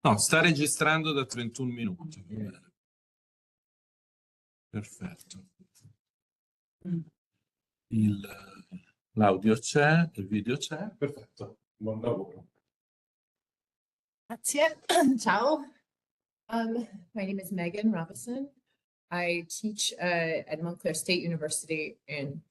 No, sta registrando da 31 minuti. Va bene. Perfetto. L'audio c'è, il video c'è. Perfetto. Buon lavoro. Grazie. Ciao. My name is Meghan Robison. I teach at Montclair State University in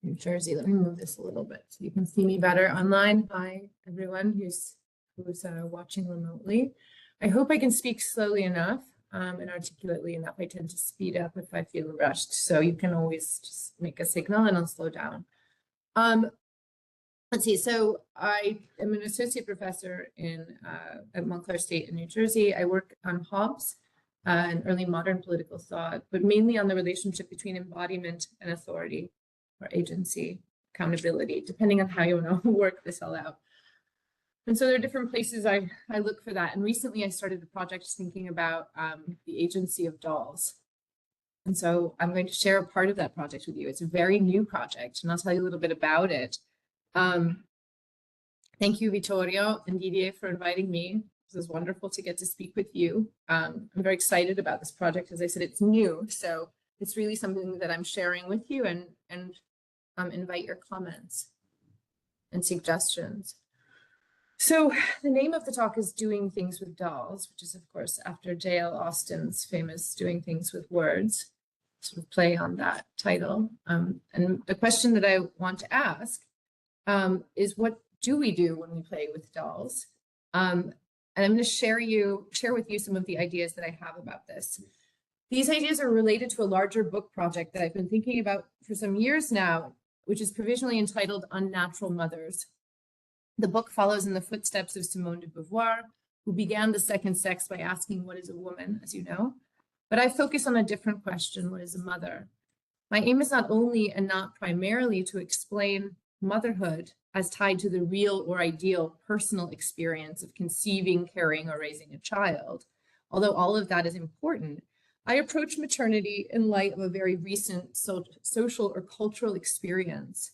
New Jersey. Let me move this a little bit so you can see me better online. Hi, everyone who's watching remotely. I hope I can speak slowly enough and articulately enough. I tend to speed up if I feel rushed, so you can always just make a signal and I'll slow down. Let's see, so I am an associate professor at Montclair State in New Jersey. I work on Hobbes and early modern political thought, but mainly on the relationship between embodiment and authority or agency, accountability, depending on how you want to work this all out. And so there are different places I look for that. And recently I started a project thinking about the agency of dolls. And so I'm going to share a part of that project with you. It's a very new project, and I'll tell you a little bit about it. Thank you, Vittorio and Didier, for inviting me. This is wonderful to get to speak with you. I'm very excited about this project. As I said, it's new, so it's really something that I'm sharing with you, and invite your comments and suggestions. So the name of the talk is Doing Things with Dolls, which is, of course, after J.L. Austin's famous Doing Things with Words, sort of play on that title. And the question that I want to ask is, what do we do when we play with dolls? And I'm going to share with you some of the ideas that I have about this. These ideas are related to a larger book project that I've been thinking about for some years now, which is provisionally entitled Unnatural Mothers. The book follows in the footsteps of Simone de Beauvoir, who began the second sex by asking, what is a woman, as you know? But I focus on a different question, what is a mother? My aim is not only and not primarily to explain motherhood as tied to the real or ideal personal experience of conceiving, carrying, or raising a child. Although all of that is important, I approach maternity in light of a very recent social or cultural experience.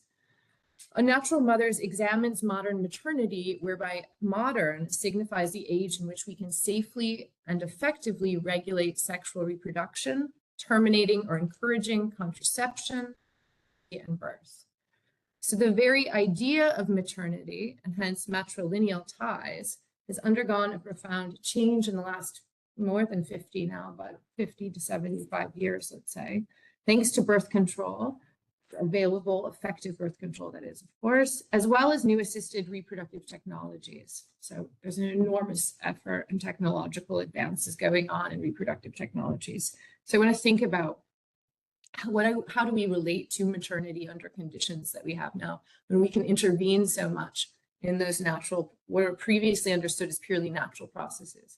Unnatural Mothers examines modern maternity, whereby modern signifies the age in which we can safely and effectively regulate sexual reproduction, terminating or encouraging contraception and birth. So the very idea of maternity, and hence matrilineal ties, has undergone a profound change in the last more than 50 now, about 50 to 75 years, let's say, thanks to birth control, available effective birth control, that is, of course, as well as new assisted reproductive technologies. So there's an enormous effort and technological advances going on in reproductive technologies. So I want to think about how do we relate to maternity under conditions that we have now, when we can intervene so much in those natural, what are previously understood as purely natural processes.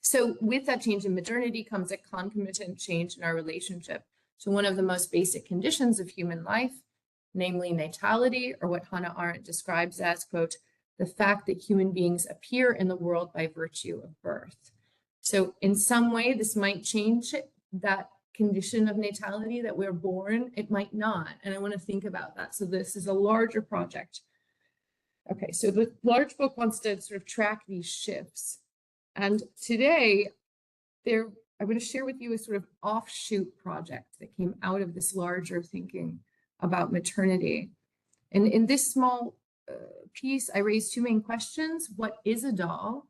So with that change in maternity comes a concomitant change in our relationship to one of the most basic conditions of human life, namely natality, or what Hannah Arendt describes as, quote, the fact that human beings appear in the world by virtue of birth. So in some way, this might change that condition of natality, that we're born. It might not, and I want to think about that. So this is a larger project. Okay, so the large book wants to sort of track these shifts. And today, I'm going to share with you a sort of offshoot project that came out of this larger thinking about maternity. And in this small piece, I raised two main questions. What is a doll?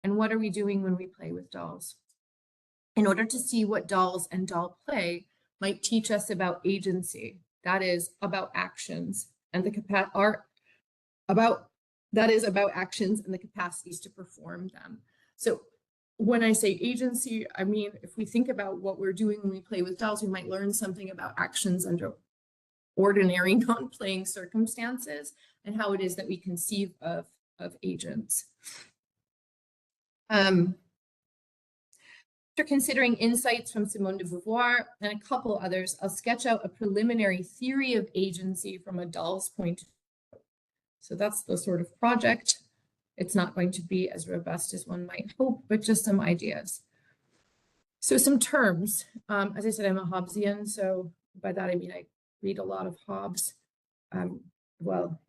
And what are we doing when we play with dolls? In order to see what dolls and doll play might teach us about agency, that is about actions and about actions and the capacities to perform them. So when I say agency, I mean, if we think about what we're doing when we play with dolls, we might learn something about actions under ordinary non-playing circumstances and how it is that we conceive of agents. After considering insights from Simone de Beauvoir and a couple others, I'll sketch out a preliminary theory of agency from a doll's point of view. So that's the sort of project. It's not going to be as robust as one might hope, but just some ideas. So some terms. As I said, I'm a Hobbesian, so by that I mean I read a lot of Hobbes. well,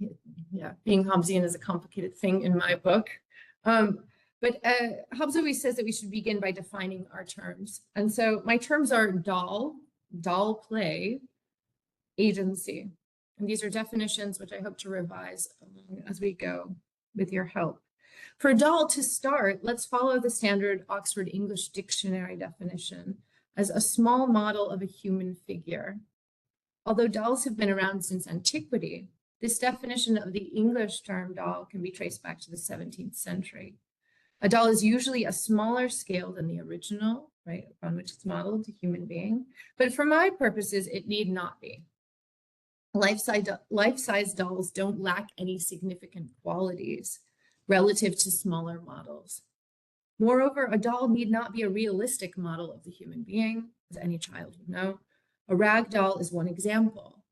yeah, being Hobbesian is a complicated thing in my book. But Hobbes always says that we should begin by defining our terms. And so my terms are doll play, agency. And these are definitions which I hope to revise as we go with your help. For doll, to start, let's follow the standard Oxford English Dictionary definition as a small model of a human figure. Although dolls have been around since antiquity, this definition of the English term doll can be traced back to the 17th century. A doll is usually a smaller scale than the original, right, upon which it's modeled, a human being. But for my purposes, it need not be. Life-size dolls don't lack any significant qualities relative to smaller models. Moreover, a doll need not be a realistic model of the human being, as any child would know. A rag doll is one example.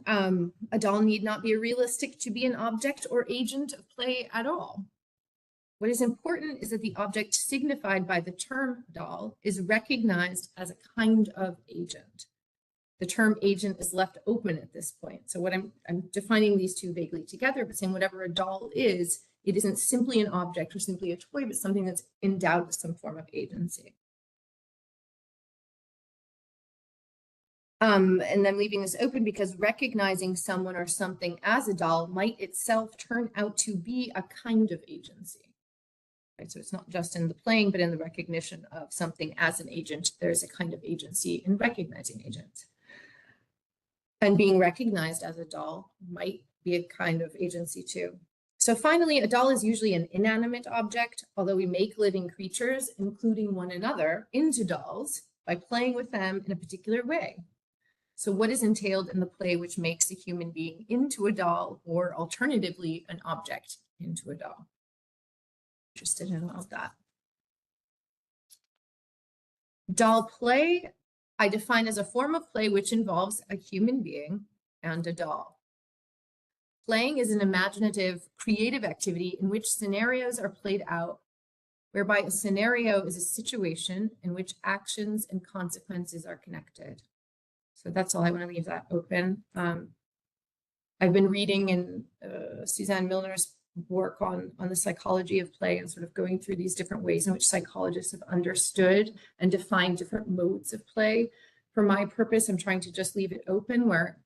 A doll need not be realistic to be an object or agent of play at all. What is important is that the object signified by the term doll is recognized as a kind of agent. The term agent is left open at this point. So what I'm defining these two vaguely together, but saying whatever a doll is, it isn't simply an object or simply a toy, but something that's endowed with some form of agency. And then leaving this open because recognizing someone or something as a doll might itself turn out to be a kind of agency. Right? So it's not just in the playing, but in the recognition of something as an agent. There's a kind of agency in recognizing agents. And being recognized as a doll might be a kind of agency too. So finally, a doll is usually an inanimate object, although we make living creatures, including one another, into dolls by playing with them in a particular way. So what is entailed in the play which makes a human being into a doll, or alternatively, an object into a doll? Interested in all of that. Doll play, I define as a form of play which involves a human being and a doll. Playing is an imaginative, creative activity in which scenarios are played out, whereby a scenario is a situation in which actions and consequences are connected. So that's all I want to leave that open. I've been reading in Suzanne Milner's work on the psychology of play and sort of going through these different ways in which psychologists have understood and defined different modes of play. For my purpose, I'm trying to just leave it open where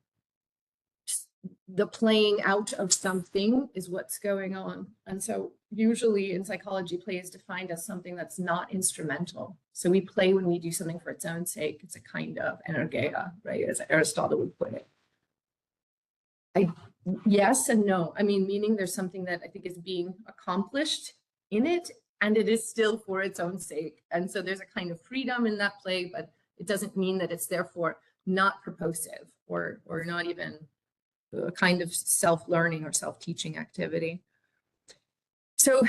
the playing out of something is what's going on. And so usually in psychology, play is defined as something that's not instrumental. So we play when we do something for its own sake. It's a kind of energeia, right? As Aristotle would put it. Yes and no. I mean, meaning there's something that I think is being accomplished in it, and it is still for its own sake. And so there's a kind of freedom in that play, but it doesn't mean that it's therefore not purposive or not even a kind of self-learning or self-teaching activity. So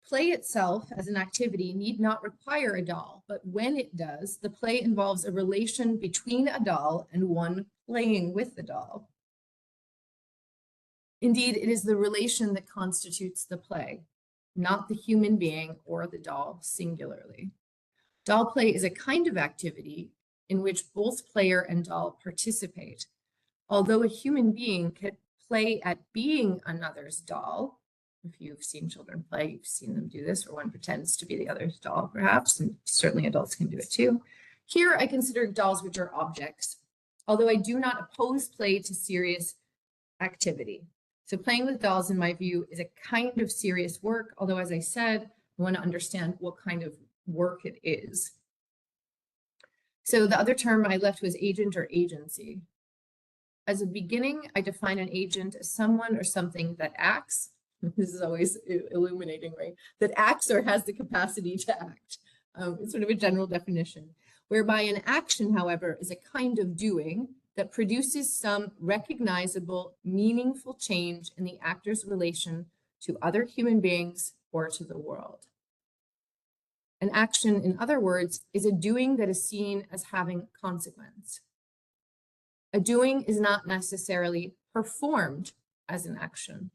play itself as an activity need not require a doll, but when it does, the play involves a relation between a doll and one playing with the doll. Indeed, it is the relation that constitutes the play, not the human being or the doll singularly. Doll play is a kind of activity in which both player and doll participate. Although a human being can play at being another's doll, if you've seen children play, you've seen them do this, or one pretends to be the other's doll, perhaps, and certainly adults can do it too. Here, I consider dolls which are objects, although I do not oppose play to serious activity. So playing with dolls, in my view, is a kind of serious work, although, as I said, I want to understand what kind of work it is. So the other term I left was agent or agency. As a beginning, I define an agent as someone or something that acts. This is always illuminating, right? That acts or has the capacity to act. It's sort of a general definition. Whereby an action, however, is a kind of doing that produces some recognizable, meaningful change in the actor's relation to other human beings or to the world. An action, in other words, is a doing that is seen as having consequence. A doing is not necessarily performed as an action,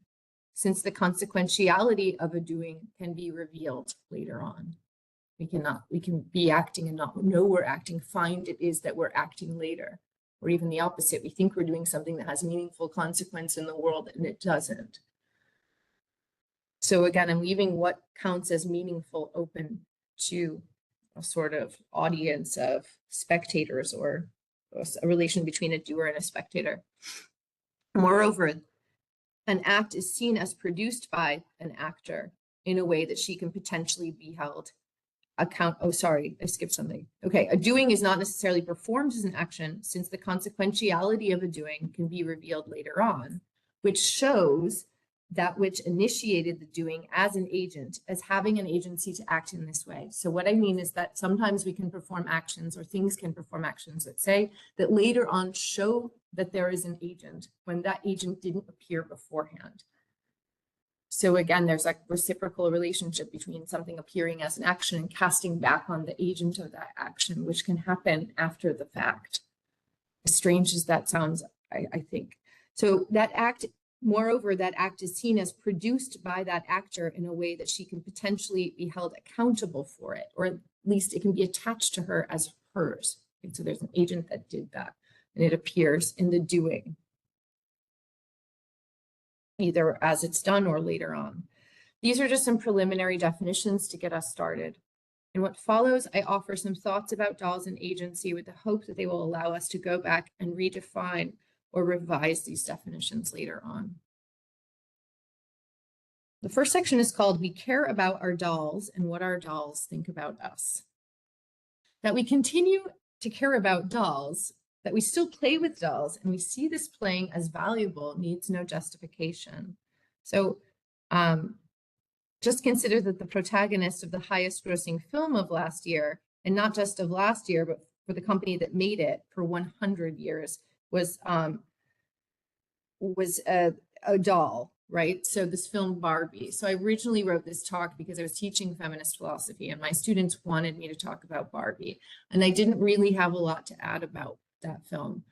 since the consequentiality of a doing can be revealed later on. We can be acting and not know we're acting, find it is that we're acting later. or even the opposite. We think we're doing something that has meaningful consequence in the world, and it doesn't. So again, I'm leaving what counts as meaningful open to a sort of audience of spectators, or a relation between a doer and a spectator. Moreover, an act is seen as produced by an actor in a way that she can potentially be held account. Oh, sorry, I skipped something. Okay, a doing is not necessarily performed as an action, since the consequentiality of a doing can be revealed later on, which shows that which initiated the doing as an agent, as having an agency to act in this way. So what I mean is that sometimes we can perform actions, or things can perform actions that say that later on show that there is an agent when that agent didn't appear beforehand. So again, there's a reciprocal relationship between something appearing as an action and casting back on the agent of that action, which can happen after the fact. As strange as that sounds, I think. So that act, moreover, that act is seen as produced by that actor in a way that she can potentially be held accountable for it, or at least it can be attached to her as hers. And so there's an agent that did that, and it appears in the doing, either as it's done or later on. These are just some preliminary definitions to get us started. In what follows, I offer some thoughts about dolls and agency with the hope that they will allow us to go back and redefine or revise these definitions later on. The first section is called "We Care About Our Dolls and What Our Dolls Think About Us." That we continue to care about dolls, that we still play with dolls, and we see this playing as valuable needs no justification. So just consider that the protagonist of the highest grossing film of last year, and not just of last year, but for the company that made it for 100 years, was a doll, right? So this film Barbie. So I originally wrote this talk because I was teaching feminist philosophy, and my students wanted me to talk about Barbie. And I didn't really have a lot to add about that film,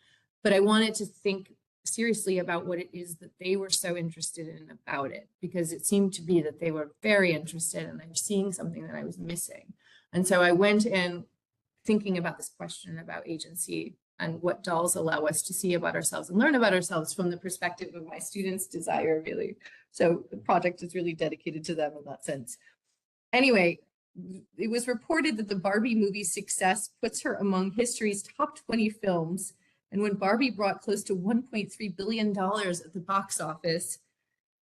but I wanted to think seriously about what it is that they were so interested in about it, because it seemed to be that they were very interested and they were seeing something that I was missing. And so I went in thinking about this question about agency and what dolls allow us to see about ourselves and learn about ourselves from the perspective of my students' desire, really. So the project is really dedicated to them in that sense. Anyway, it was reported that the Barbie movie's success puts her among history's top 20 films. And when Barbie brought close to $1.3 billion at the box office,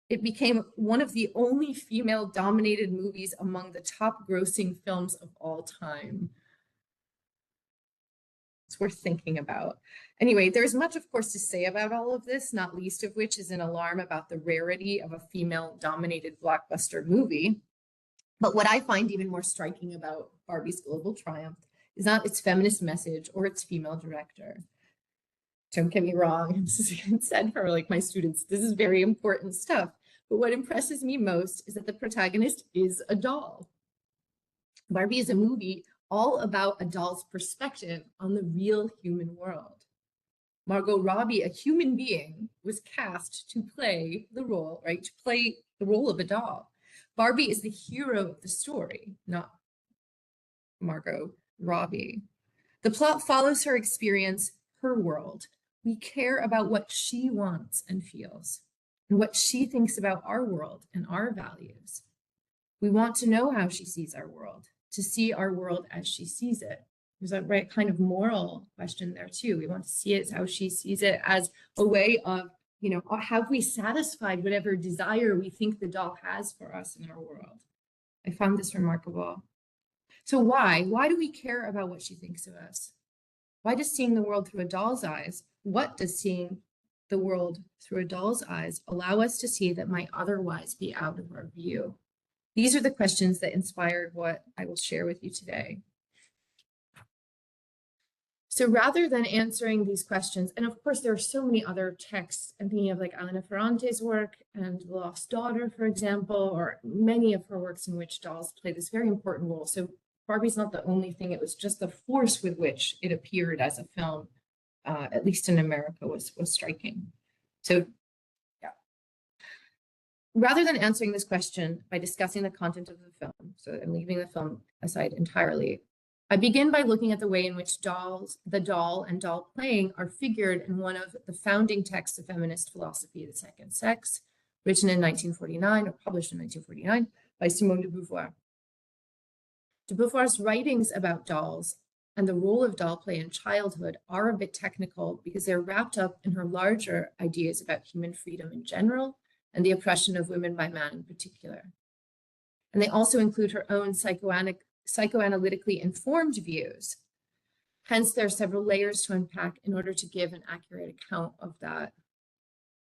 it became one of the only female-dominated movies among the top grossing films of all time. It's worth thinking about. Anyway, there's much, of course, to say about all of this, not least of which is an alarm about the rarity of a female-dominated blockbuster movie. But what I find even more striking about Barbie's global triumph is not its feminist message or its female director. Don't get me wrong, this is said for like my students, this is very important stuff. But what impresses me most is that the protagonist is a doll. Barbie is a movie all about a doll's perspective on the real human world. Margot Robbie, a human being, was cast to play the role, right? To play the role of a doll. Barbie is the hero of the story, not Margot Robbie. The plot follows her experience, her world. We care about what she wants and feels, and what she thinks about our world and our values. We want to know how she sees our world, to see our world as she sees it. There's a right kind of moral question there too. We want to see it as how she sees it, as a way of, you know, have we satisfied whatever desire we think the doll has for us in our world? I found this remarkable. So why do we care about what she thinks of us? Why does seeing the world through a doll's eyes, what does seeing the world through a doll's eyes allow us to see that might otherwise be out of our view? These are the questions that inspired what I will share with you today. So rather than answering these questions, and of course there are so many other texts, I'm thinking of like Elena Ferrante's work and The Lost Daughter, for example, or many of her works in which dolls play this very important role. So Barbie's not the only thing, it was just the force with which it appeared as a film, at least in America, was striking. So yeah. Rather than answering this question by discussing the content of the film, so I'm leaving the film aside entirely, I begin by looking at the way in which the doll and doll playing are figured in one of the founding texts of feminist philosophy, The Second Sex, written in 1949 or published in 1949 by Simone de Beauvoir. De Beauvoir's writings about dolls and the role of doll play in childhood are a bit technical because they're wrapped up in her larger ideas about human freedom in general and the oppression of women by man in particular. And they also include her own psychoanalytically informed views. Hence, there are several layers to unpack in order to give an accurate account of that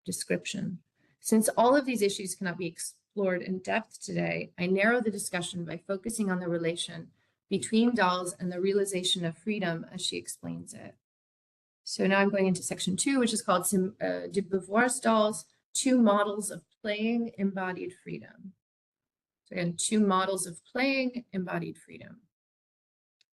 description. Since all of these issues cannot be explored in depth today, I narrow the discussion by focusing on the relation between dolls and the realization of freedom as she explains it. So now I'm going into section 2, which is called de Beauvoir's Dolls, Two Models of Playing Embodied Freedom. So again, two models of playing embodied freedom.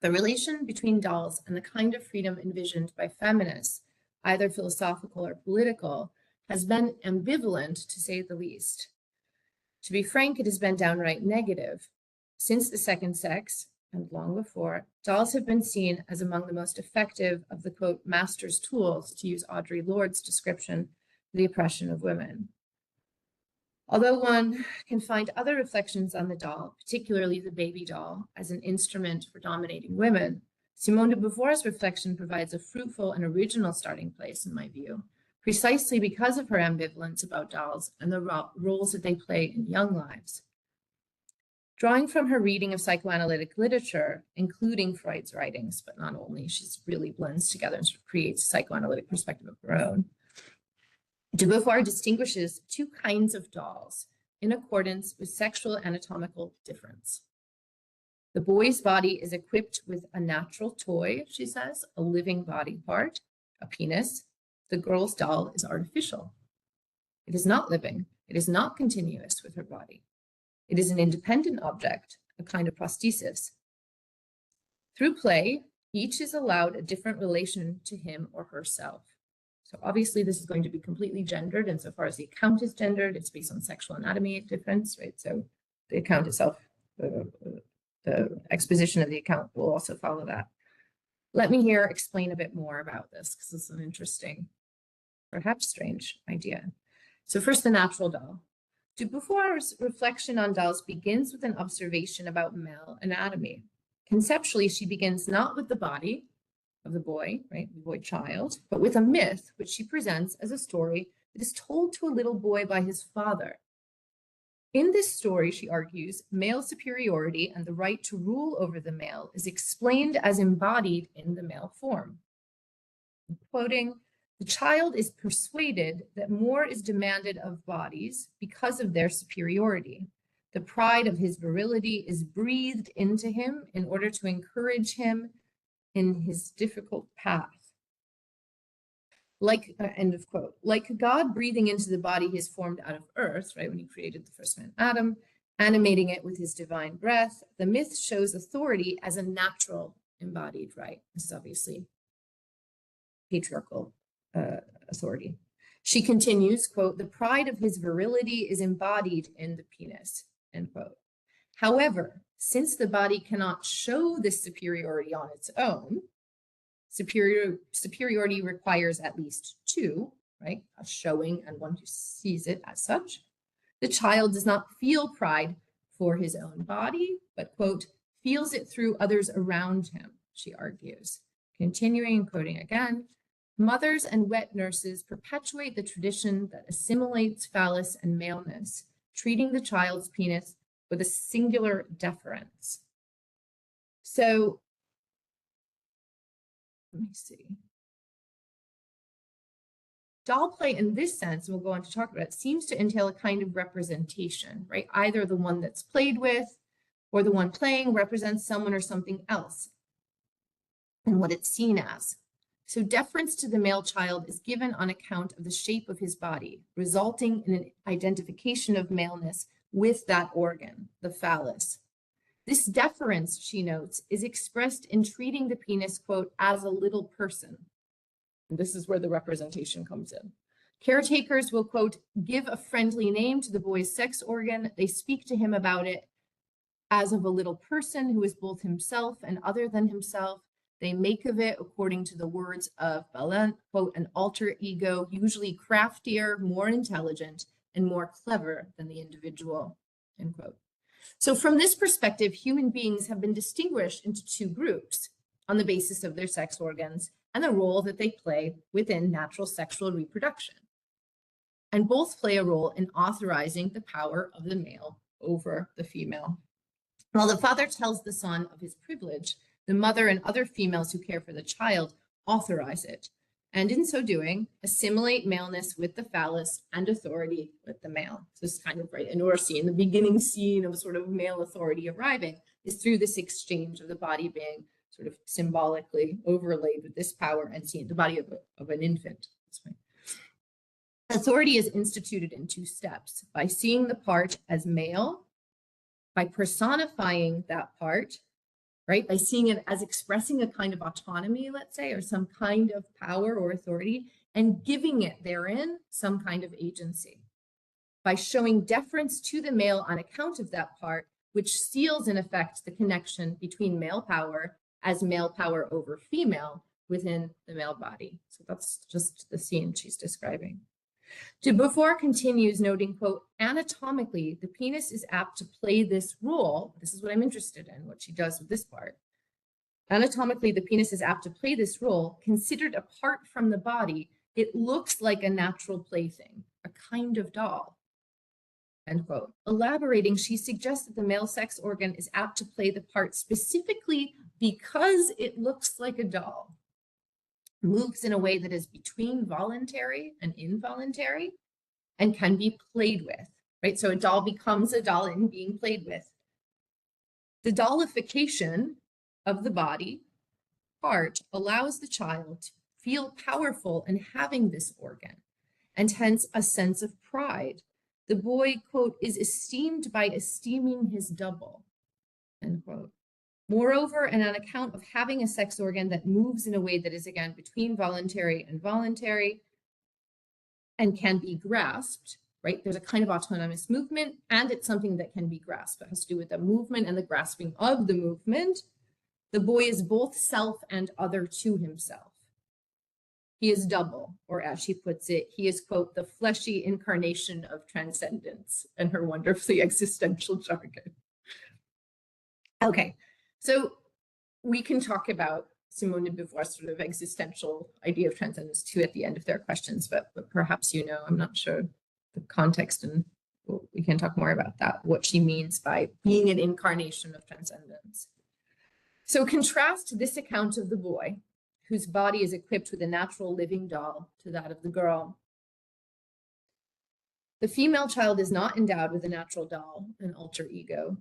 The relation between dolls and the kind of freedom envisioned by feminists, either philosophical or political, has been ambivalent to say the least. To be frank, it has been downright negative. Since The Second Sex, and long before, dolls have been seen as among the most effective of the, quote, master's tools, to use Audre Lorde's description, for the oppression of women. Although one can find other reflections on the doll, particularly the baby doll, as an instrument for dominating women, Simone de Beauvoir's reflection provides a fruitful and original starting place, in my view, precisely because of her ambivalence about dolls and the roles that they play in young lives. Drawing from her reading of psychoanalytic literature, including Freud's writings, but not only, she really blends together and sort of creates a psychoanalytic perspective of her own. De Beauvoir distinguishes two kinds of dolls in accordance with sexual anatomical difference. The boy's body is equipped with a natural toy, she says, a living body part, a penis. The girl's doll is artificial. It is not living. It is not continuous with her body. It is an independent object, a kind of prosthesis. Through play, each is allowed a different relation to him or herself. So obviously this is going to be completely gendered insofar as the account is gendered. It's based on sexual anatomy difference, right? So the account itself, the exposition of the account will also follow that. Let me here explain a bit more about this because it's an interesting, perhaps strange idea. So first, the natural doll. De Beauvoir's reflection on dolls begins with an observation about male anatomy. Conceptually, she begins not with the body of the boy, right, the boy child, but with a myth which she presents as a story that is told to a little boy by his father. In this story, she argues, male superiority and the right to rule over the male is explained as embodied in the male form. I'm quoting, the child is persuaded that more is demanded of bodies because of their superiority. The pride of his virility is breathed into him in order to encourage him in his difficult path. End of quote. Like God breathing into the body he has formed out of earth, right, when he created the first man, Adam, animating it with his divine breath, the myth shows authority as a natural embodied right. This is obviously patriarchal authority. She continues, quote, the pride of his virility is embodied in the penis, end quote. However, since the body cannot show this superiority on its own, superiority requires at least two, right? A showing and one who sees it as such. The child does not feel pride for his own body, but, quote, feels it through others around him, she argues. Continuing and quoting again, mothers and wet nurses perpetuate the tradition that assimilates phallus and maleness, treating the child's penis with a singular deference. So, let me see. Doll play in this sense, and we'll go on to talk about it, seems to entail a kind of representation, right? Either the one that's played with or the one playing represents someone or something else and what it's seen as. So deference to the male child is given on account of the shape of his body, resulting in an identification of maleness with that organ, the phallus. This deference, she notes, is expressed in treating the penis, quote, as a little person. And this is where the representation comes in. Caretakers will, quote, give a friendly name to the boy's sex organ. They speak to him about it. as of a little person who is both himself and other than himself. They make of it, according to the words of Belen, quote, an alter ego, usually craftier, more intelligent, and more clever than the individual, end quote. So from this perspective, human beings have been distinguished into two groups on the basis of their sex organs and the role that they play within natural sexual reproduction. And both play a role in authorizing the power of the male over the female. While the father tells the son of his privilege, the mother and other females who care for the child authorize it, and in so doing, assimilate maleness with the phallus and authority with the male. So this is kind of right in our scene, the beginning scene of sort of male authority arriving is through this exchange of the body being sort of symbolically overlaid with this power and seen the body of an infant. Authority is instituted in two steps: by seeing the part as male, by personifying that part, right? By seeing it as expressing a kind of autonomy, let's say, or some kind of power or authority, and giving it therein some kind of agency. By showing deference to the male on account of that part, which seals in effect the connection between male power as male power over female within the male body. So that's just the scene she's describing. De Beauvoir continues, noting, quote, anatomically, the penis is apt to play this role. This is what I'm interested in, what she does with this part. Anatomically, the penis is apt to play this role. Considered apart from the body, it looks like a natural plaything, a kind of doll, end quote. Elaborating, she suggests that the male sex organ is apt to play the part specifically because it looks like a doll, moves in a way that is between voluntary and involuntary, and can be played with, right? So a doll becomes a doll in being played with. The dollification of the body part allows the child to feel powerful in having this organ, and hence a sense of pride. The boy, quote, is esteemed by esteeming his double, end quote. Moreover, and on account of having a sex organ that moves in a way that is, again, between voluntary and voluntary and can be grasped, right? There's a kind of autonomous movement, and it's something that can be grasped. It has to do with the movement and the grasping of the movement. The boy is both self and other to himself. He is double, or as she puts it, he is, quote, the fleshy incarnation of transcendence, and her wonderfully existential jargon. Okay. So we can talk about Simone de Beauvoir's sort of existential idea of transcendence too at the end if there are questions, but perhaps you know, I'm not sure the context, and we can talk more about that, what she means by being an incarnation of transcendence. So contrast this account of the boy, whose body is equipped with a natural living doll, to that of the girl. The female child is not endowed with a natural doll, an alter ego.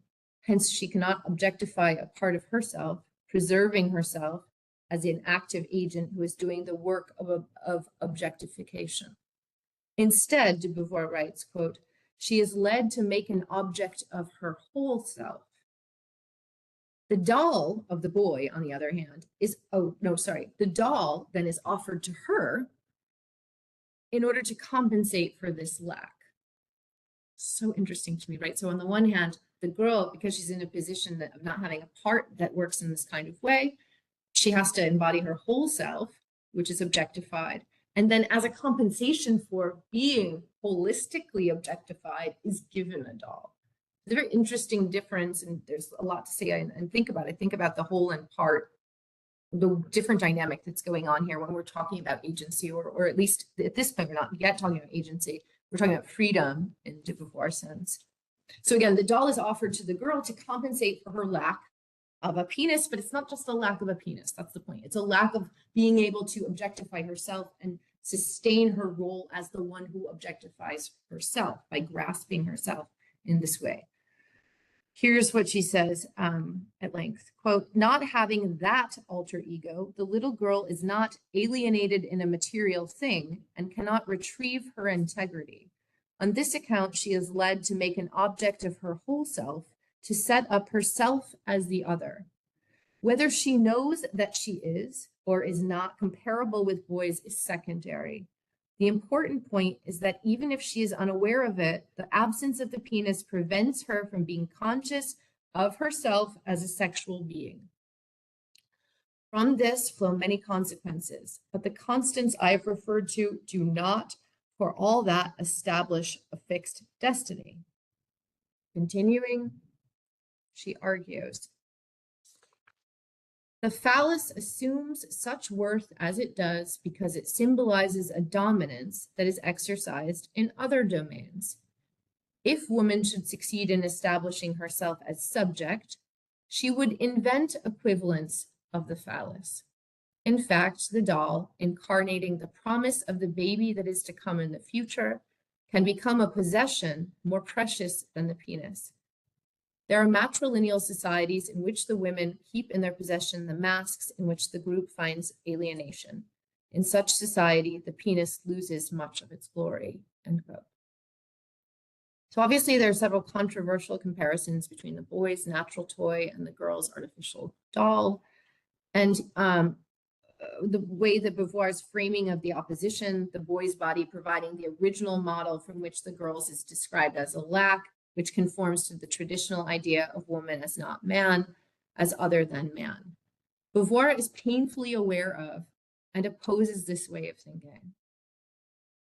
Hence, she cannot objectify a part of herself, preserving herself as an active agent who is doing the work of objectification. Instead, de Beauvoir writes, quote, she is led to make an object of her whole self. The doll of the boy, on the other hand, the doll then is offered to her in order to compensate for this lack. So interesting to me, right? So on the one hand, the girl, because she's in a position of not having a part that works in this kind of way, she has to embody her whole self, which is objectified. And then as a compensation for being holistically objectified, is given a doll. It's a very interesting difference, and there's a lot to say and think about. I think about the whole and part, the different dynamic that's going on here when we're talking about agency, or at least at this point, we're not yet talking about agency. We're talking about freedom in de Beauvoir's sense. So again, the doll is offered to the girl to compensate for her lack of a penis, but it's not just a lack of a penis. That's the point. It's a lack of being able to objectify herself and sustain her role as the one who objectifies herself by grasping herself in this way. Here's what she says at length, quote, not having that alter ego, the little girl is not alienated in a material thing and cannot retrieve her integrity. On this account, she is led to make an object of her whole self, to set up herself as the other. Whether she knows that she is or is not comparable with boys is secondary. The important point is that even if she is unaware of it, the absence of the penis prevents her from being conscious of herself as a sexual being. From this flow many consequences, but the constants I have referred to do not, for all that, establish a fixed destiny. Continuing, she argues, the phallus assumes such worth as it does because it symbolizes a dominance that is exercised in other domains. If woman should succeed in establishing herself as subject, she would invent equivalents of the phallus. In fact, the doll, incarnating the promise of the baby that is to come in the future, can become a possession more precious than the penis. There are matrilineal societies in which the women keep in their possession the masks in which the group finds alienation. In such society, the penis loses much of its glory, end quote. So obviously there are several controversial comparisons between the boy's natural toy and the girl's artificial doll. And the way that Beauvoir's framing of the opposition, the boy's body providing the original model from which the girl's is described as a lack, which conforms to the traditional idea of woman as not man, as other than man. Beauvoir is painfully aware of and opposes this way of thinking.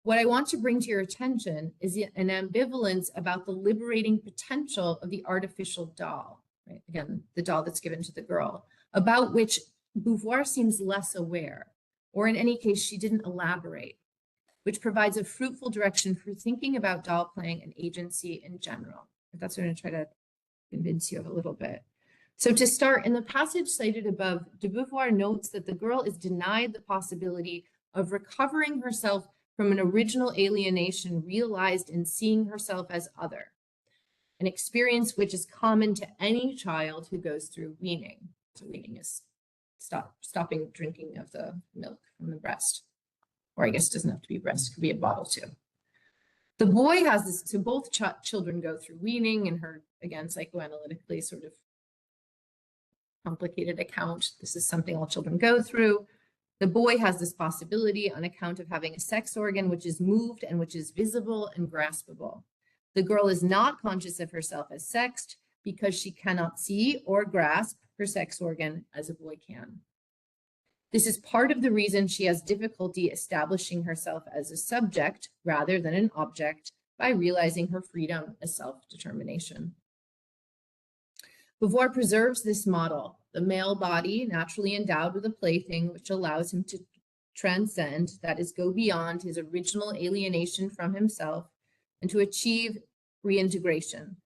What I want to bring to your attention is an ambivalence about the liberating potential of the artificial doll, right? Again, the doll that's given to the girl, about which Beauvoir seems less aware, or in any case, she didn't elaborate, which provides a fruitful direction for thinking about doll playing and agency in general. That's what I'm going to try to convince you of a little bit. So to start, in the passage cited above, de Beauvoir notes that the girl is denied the possibility of recovering herself from an original alienation realized in seeing herself as other, an experience which is common to any child who goes through weaning. So weaning is stopping drinking of the milk from the breast. Or I guess it doesn't have to be breast, it could be a bottle too. The boy has this, so both children go through weaning, and her, again, psychoanalytically sort of complicated account. This is something all children go through. The boy has this possibility on account of having a sex organ which is moved and which is visible and graspable. The girl is not conscious of herself as sexed because she cannot see or grasp her sex organ as a boy can. This is part of the reason she has difficulty establishing herself as a subject rather than an object by realizing her freedom as self-determination. Beauvoir preserves this model, the male body naturally endowed with a plaything which allows him to transcend, that is, go beyond his original alienation from himself and to achieve reintegration.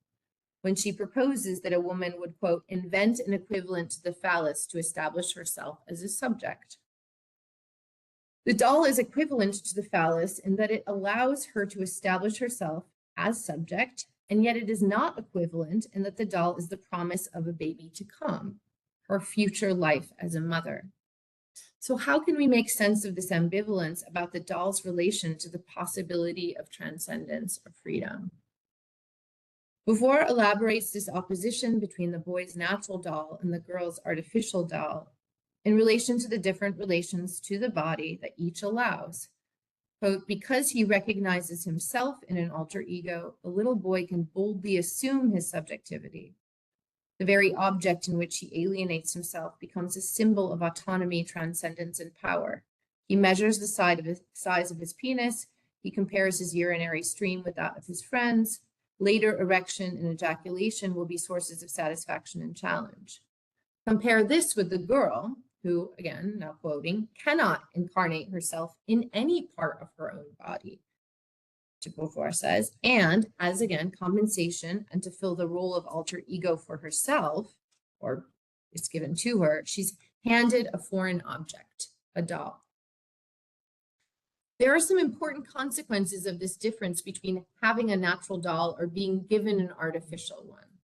When she proposes that a woman would, quote, invent an equivalent to the phallus to establish herself as a subject. The doll is equivalent to the phallus in that it allows her to establish herself as subject, and yet it is not equivalent in that the doll is the promise of a baby to come, her future life as a mother. So how can we make sense of this ambivalence about the doll's relation to the possibility of transcendence or freedom? Beauvoir elaborates this opposition between the boy's natural doll and the girl's artificial doll in relation to the different relations to the body that each allows. Quote, because he recognizes himself in an alter ego, the little boy can boldly assume his subjectivity. The very object in which he alienates himself becomes a symbol of autonomy, transcendence, and power. He measures the size of his penis. He compares his urinary stream with that of his friends. Later erection and ejaculation will be sources of satisfaction and challenge. Compare this with the girl who, again, now quoting, cannot incarnate herself in any part of her own body, de Beauvoir says, and as, again, compensation and to fill the role of alter ego for herself, or it's given to her, she's handed a foreign object, a doll. There are some important consequences of this difference between having a natural doll or being given an artificial one.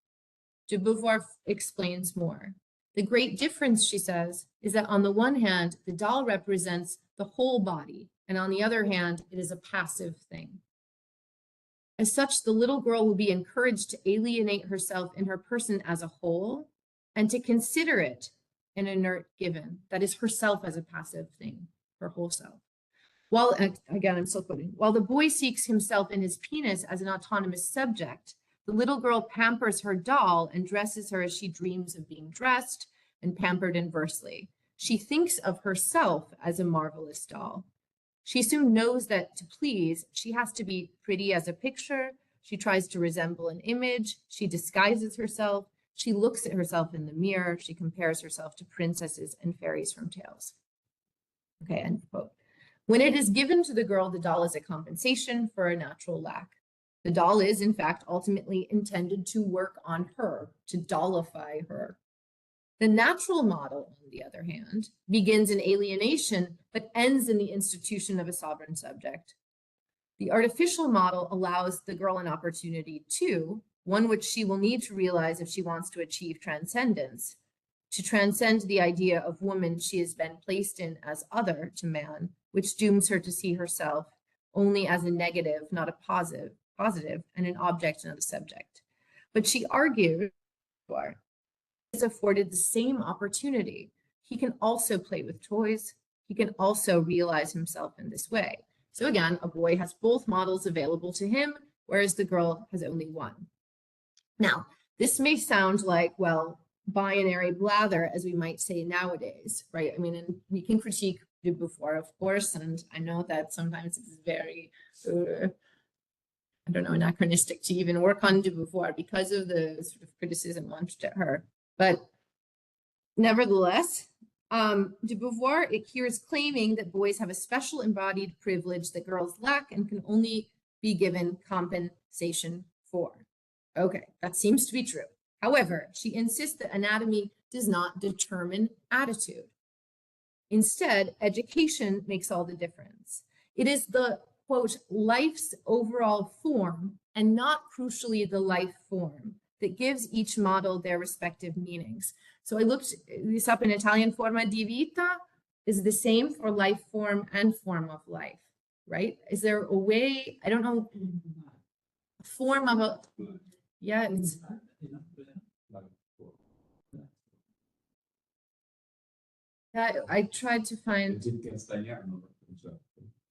De Beauvoir explains more. The great difference, she says, is that on the one hand, the doll represents the whole body, and on the other hand, it is a passive thing. As such, the little girl will be encouraged to alienate herself in her person as a whole and to consider it an inert given, that is herself as a passive thing, her whole self. While, again, I'm still quoting, while the boy seeks himself in his penis as an autonomous subject, The little girl pampers her doll and dresses her as she dreams of being dressed and pampered inversely. She thinks of herself as a marvelous doll. She soon knows that to please, she has to be pretty as a picture. She tries to resemble an image. She disguises herself. She looks at herself in the mirror. She compares herself to princesses and fairies from tales. Okay, end quote. When it is given to the girl, the doll is a compensation for a natural lack. The doll is, in fact, ultimately intended to work on her, to dollify her. The natural model, on the other hand, begins in alienation, but ends in the institution of a sovereign subject. The artificial model allows the girl an opportunity too, one which she will need to realize if she wants to achieve transcendence, to transcend the idea of woman she has been placed in as other to man, which dooms her to see herself only as a negative, not a positive, and an object, not a subject. But she argued is afforded the same opportunity. He can also play with toys. He can also realize himself in this way. So again, a boy has both models available to him, whereas the girl has only one. Now, this may sound like, well, binary blather, as we might say nowadays, right? I mean, and we can critique de Beauvoir, of course, and I know that sometimes it's very, I don't know, anachronistic to even work on de Beauvoir because of the sort of criticism launched at her. But nevertheless, de Beauvoir here is claiming that boys have a special embodied privilege that girls lack and can only be given compensation for. Okay, that seems to be true. However, she insists that anatomy does not determine attitude. Instead, education makes all the difference. It is the, quote, life's overall form, and not crucially the life form, that gives each model their respective meanings. So I looked this up in Italian. Forma di vita is the same for life form and form of life, right? Is there a way, I don't know, form of a, yeah, it's, I tried to find,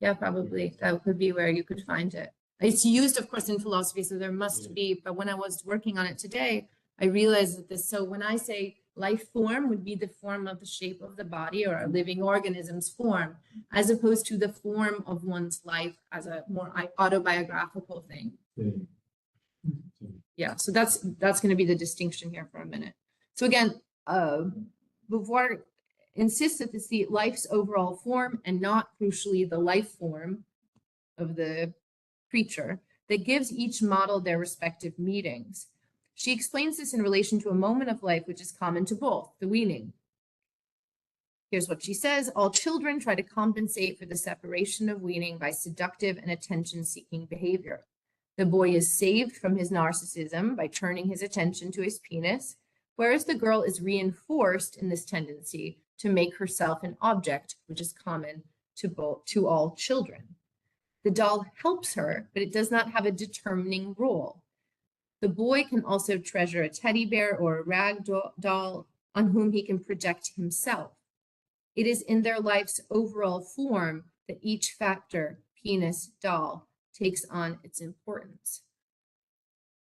yeah, probably, that could be where you could find it. It's used, of course, in philosophy, so there must be, but when I was working on it today, I realized that this, so when I say life form would be the form of the shape of the body or a living organism's form, as opposed to the form of one's life as a more autobiographical thing. Yeah, so that's going to be the distinction here for a minute. So again, Beauvoir insists that it's the life's overall form and not crucially the life form of the creature that gives each model their respective meanings. She explains this in relation to a moment of life which is common to both, the weaning. Here's what she says: all children try to compensate for the separation of weaning by seductive and attention-seeking behavior. The boy is saved from his narcissism by turning his attention to his penis, whereas the girl is reinforced in this tendency to make herself an object, which is common to all children. The doll helps her, but it does not have a determining role. The boy can also treasure a teddy bear or a rag doll on whom he can project himself. It is in their life's overall form that each factor, penis, doll, takes on its importance.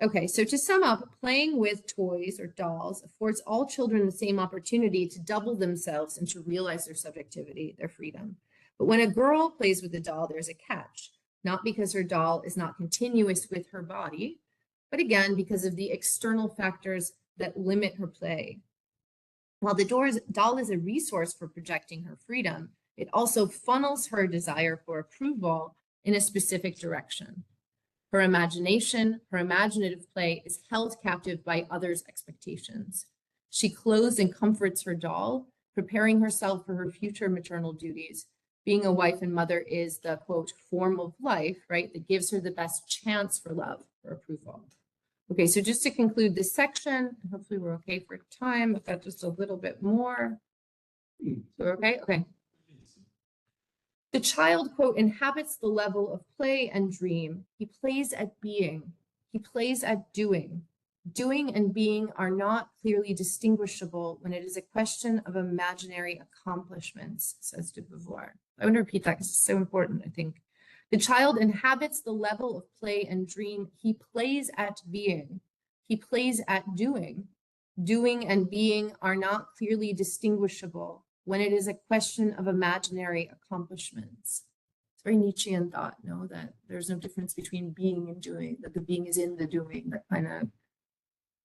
Okay, so to sum up, playing with toys or dolls affords all children the same opportunity to double themselves and to realize their subjectivity, their freedom. But when a girl plays with a doll, there's a catch, not because her doll is not continuous with her body, but again, because of the external factors that limit her play. While the doll is a resource for projecting her freedom, it also funnels her desire for approval in a specific direction. Her imagination, her imaginative play is held captive by others' expectations. She clothes and comforts her doll, preparing herself for her future maternal duties. Being a wife and mother is the, quote, form of life, right, that gives her the best chance for love, for approval. Okay, so just to conclude this section, hopefully we're okay for time. I've got just a little bit more. So we're okay? Okay. The child, quote, inhabits the level of play and dream. He plays at being. He plays at doing. Doing and being are not clearly distinguishable when it is a question of imaginary accomplishments, says de Beauvoir. I want to repeat that because it's so important, I think. The child inhabits the level of play and dream. He plays at being. He plays at doing. Doing and being are not clearly distinguishable when it is a question of imaginary accomplishments. It's very Nietzschean thought, no, that there's no difference between being and doing, that the being is in the doing, that kind of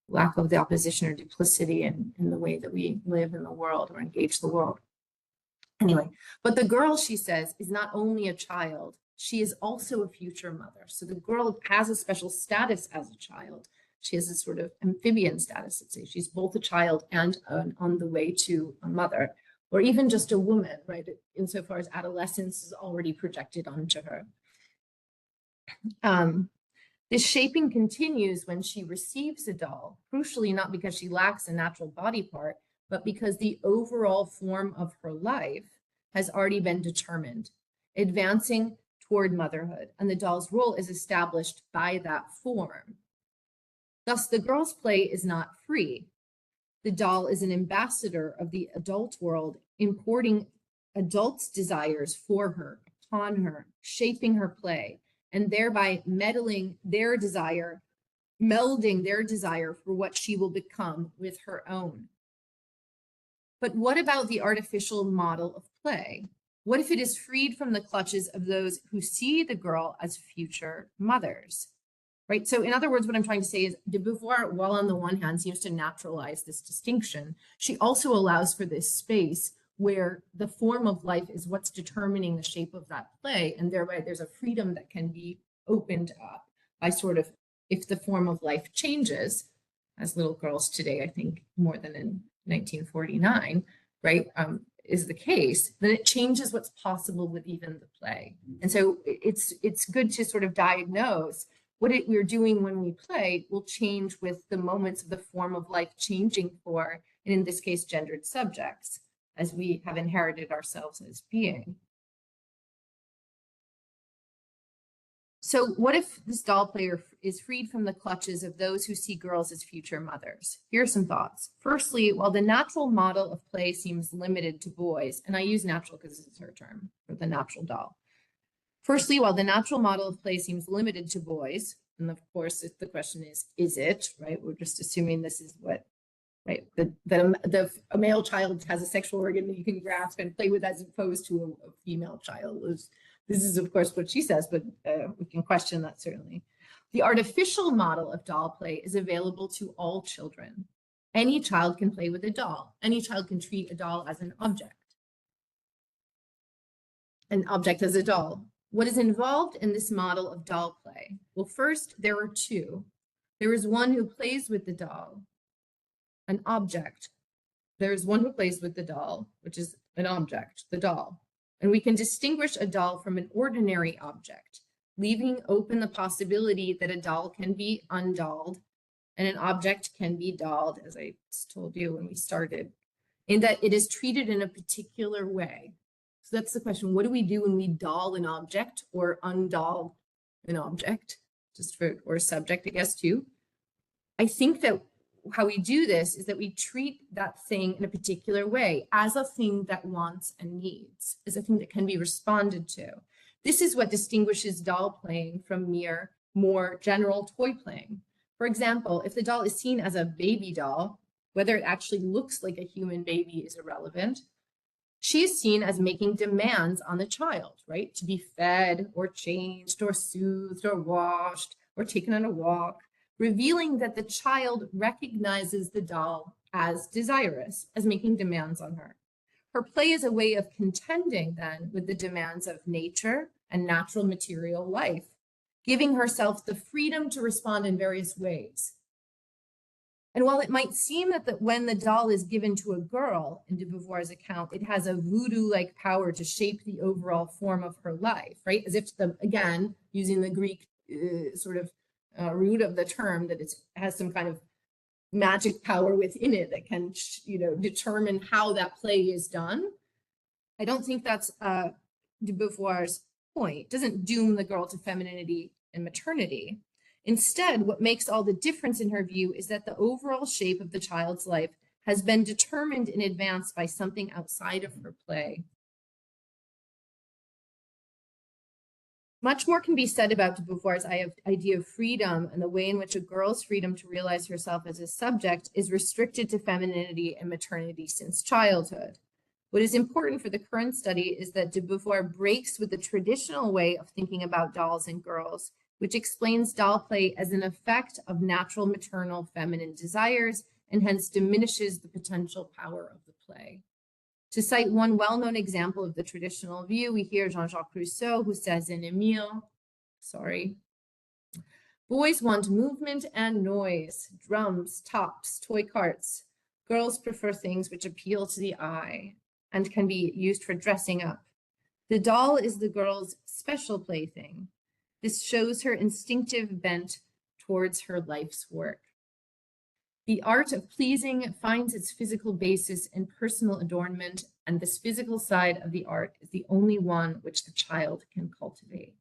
lack of the opposition or duplicity in the way that we live in the world or engage the world. Anyway, but the girl, she says, is not only a child, she is also a future mother. So the girl has a special status as a child. She has a sort of amphibian status, let's say. She's both a child and on the way to a mother, or even just a woman, right? Insofar as adolescence is already projected onto her. This shaping continues when she receives a doll, crucially not because she lacks a natural body part, but because the overall form of her life has already been determined, advancing toward motherhood, and the doll's role is established by that form. Thus, the girl's play is not free. The doll is an ambassador of the adult world, importing adults' desires for her, upon her, shaping her play, and thereby melding their desire for what she will become with her own. But what about the artificial model of play? What if it is freed from the clutches of those who see the girl as future mothers? Right. So in other words, what I'm trying to say is de Beauvoir, while on the one hand seems to naturalize this distinction, she also allows for this space where the form of life is what's determining the shape of that play. And thereby there's a freedom that can be opened up by sort of, if the form of life changes, as little girls today, I think more than in 1949, right, is the case, then it changes what's possible with even the play. And so it's good to sort of diagnose what we're doing when we play will change with the moments of the form of life changing for, and in this case, gendered subjects, as we have inherited ourselves as being. So what if this doll player is freed from the clutches of those who see girls as future mothers? Here are some thoughts. Firstly, while the natural model of play seems limited to boys, and I use natural because it's her term for the natural doll. Firstly, while the natural model of play seems limited to boys, and of course, the question is it, right? We're just assuming this is what, right? That a male child has a sexual organ that you can grasp and play with as opposed to a female child. This is, of course, what she says, but we can question that certainly. The artificial model of doll play is available to all children. Any child can play with a doll. Any child can treat a doll as an object as a doll. What is involved in this model of doll play? Well, first, there are two. There is one who plays with the doll, an object. There is one who plays with the doll, which is an object, the doll. And we can distinguish a doll from an ordinary object, leaving open the possibility that a doll can be undolled and an object can be dolled, as I told you when we started, in that it is treated in a particular way. So that's the question. What do we do when we doll an object or undoll an object, or a subject, I guess, too? I think that how we do this is that we treat that thing in a particular way, as a thing that wants and needs, as a thing that can be responded to. This is what distinguishes doll playing from mere, more general toy playing. For example, if the doll is seen as a baby doll, whether it actually looks like a human baby is irrelevant. She is seen as making demands on the child, right? To be fed or changed or soothed or washed or taken on a walk, revealing that the child recognizes the doll as desirous, as making demands on her. Her play is a way of contending then with the demands of nature and natural material life, giving herself the freedom to respond in various ways. And while it might seem that when the doll is given to a girl, in de Beauvoir's account, it has a voodoo-like power to shape the overall form of her life, right? As if, again, using the Greek root of the term, that it has some kind of magic power within it that can, determine how that play is done. I don't think that's de Beauvoir's point. It doesn't doom the girl to femininity and maternity. Instead, what makes all the difference in her view is that the overall shape of the child's life has been determined in advance by something outside of her play. Much more can be said about de Beauvoir's idea of freedom and the way in which a girl's freedom to realize herself as a subject is restricted to femininity and maternity since childhood. What is important for the current study is that de Beauvoir breaks with the traditional way of thinking about dolls and girls, which explains doll play as an effect of natural maternal feminine desires and hence diminishes the potential power of the play. To cite one well-known example of the traditional view, we hear Jean-Jacques Rousseau, who says in Emile, boys want movement and noise, drums, tops, toy carts. Girls prefer things which appeal to the eye and can be used for dressing up. The doll is the girl's special plaything. This shows her instinctive bent towards her life's work. The art of pleasing finds its physical basis in personal adornment, and this physical side of the art is the only one which the child can cultivate.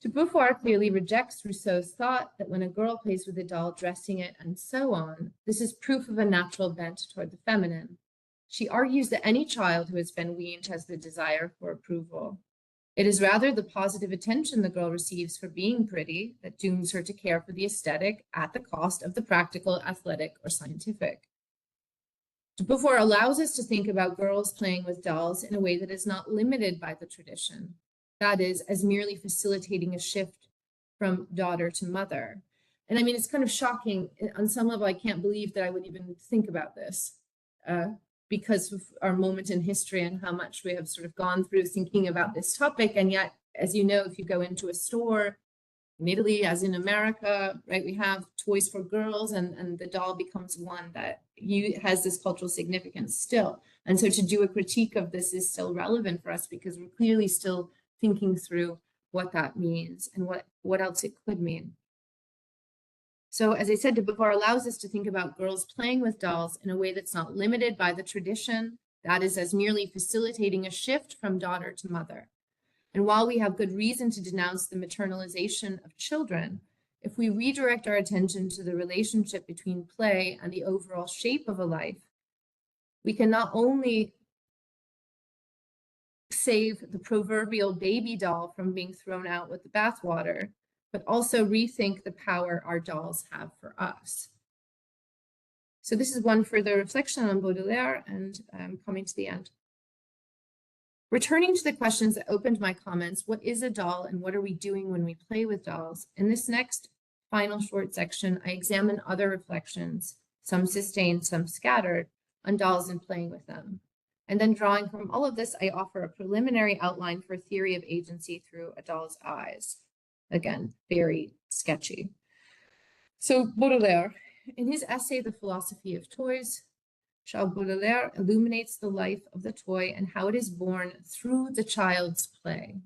De Beauvoir clearly rejects Rousseau's thought that when a girl plays with a doll, dressing it, and so on, this is proof of a natural bent toward the feminine. She argues that any child who has been weaned has the desire for approval. It is rather the positive attention the girl receives for being pretty that dooms her to care for the aesthetic at the cost of the practical, athletic, or scientific. De Beauvoir allows us to think about girls playing with dolls in a way that is not limited by the tradition, that is, as merely facilitating a shift from daughter to mother. And I mean, it's kind of shocking. On some level, I can't believe that I would even think about this. Because of our moment in history and how much we have sort of gone through thinking about this topic. And yet, as you know, if you go into a store in Italy, as in America, right, we have toys for girls, and the doll becomes one that has this cultural significance still. And so to do a critique of this is still relevant for us because we're clearly still thinking through what that means and what else it could mean. So as I said, de Beauvoir allows us to think about girls playing with dolls in a way that's not limited by the tradition, that is, as merely facilitating a shift from daughter to mother. And while we have good reason to denounce the maternalization of children, if we redirect our attention to the relationship between play and the overall shape of a life, we can not only save the proverbial baby doll from being thrown out with the bathwater, but also rethink the power our dolls have for us. So this is one further reflection on Baudelaire, and I'm coming to the end. Returning to the questions that opened my comments, what is a doll and what are we doing when we play with dolls? In this next final short section, I examine other reflections, some sustained, some scattered, on dolls and playing with them. And then drawing from all of this, I offer a preliminary outline for a theory of agency through a doll's eyes. Again, very sketchy. So Baudelaire, in his essay, The Philosophy of Toys, Charles Baudelaire illuminates the life of the toy and how it is born through the child's play.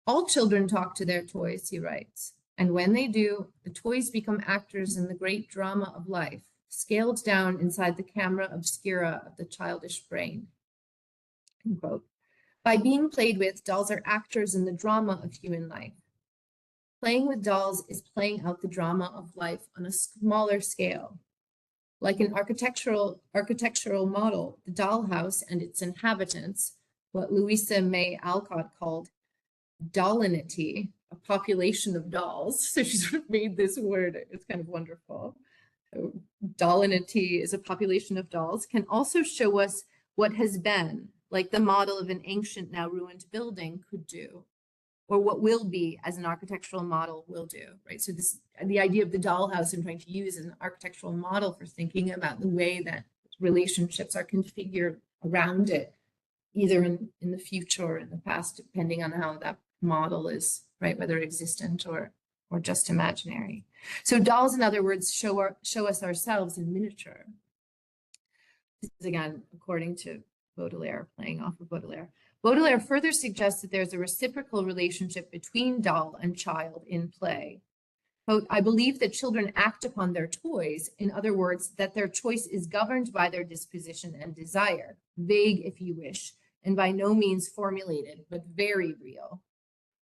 All children talk to their toys, he writes, and when they do, the toys become actors in the great drama of life, scaled down inside the camera obscura of the childish brain. End quote. By being played with, dolls are actors in the drama of human life. Playing with dolls is playing out the drama of life on a smaller scale. Like an architectural model, the dollhouse and its inhabitants, what Louisa May Alcott called dollinity, a population of dolls. So she sort of made this word, it's kind of wonderful. So dollinity is a population of dolls, can also show us what has been, like the model of an ancient, now ruined building could do, or what will be as an architectural model will do, right? So the idea of the dollhouse I'm trying to use as an architectural model for thinking about the way that relationships are configured around it, either in the future or in the past, depending on how that model is, right? Whether existent or just imaginary. So dolls, in other words, show us ourselves in miniature. This is again, according to Baudelaire, playing off of Baudelaire. Baudelaire further suggests that there's a reciprocal relationship between doll and child in play. Quote, I believe that children act upon their toys, in other words, that their choice is governed by their disposition and desire, vague if you wish, and by no means formulated, but very real.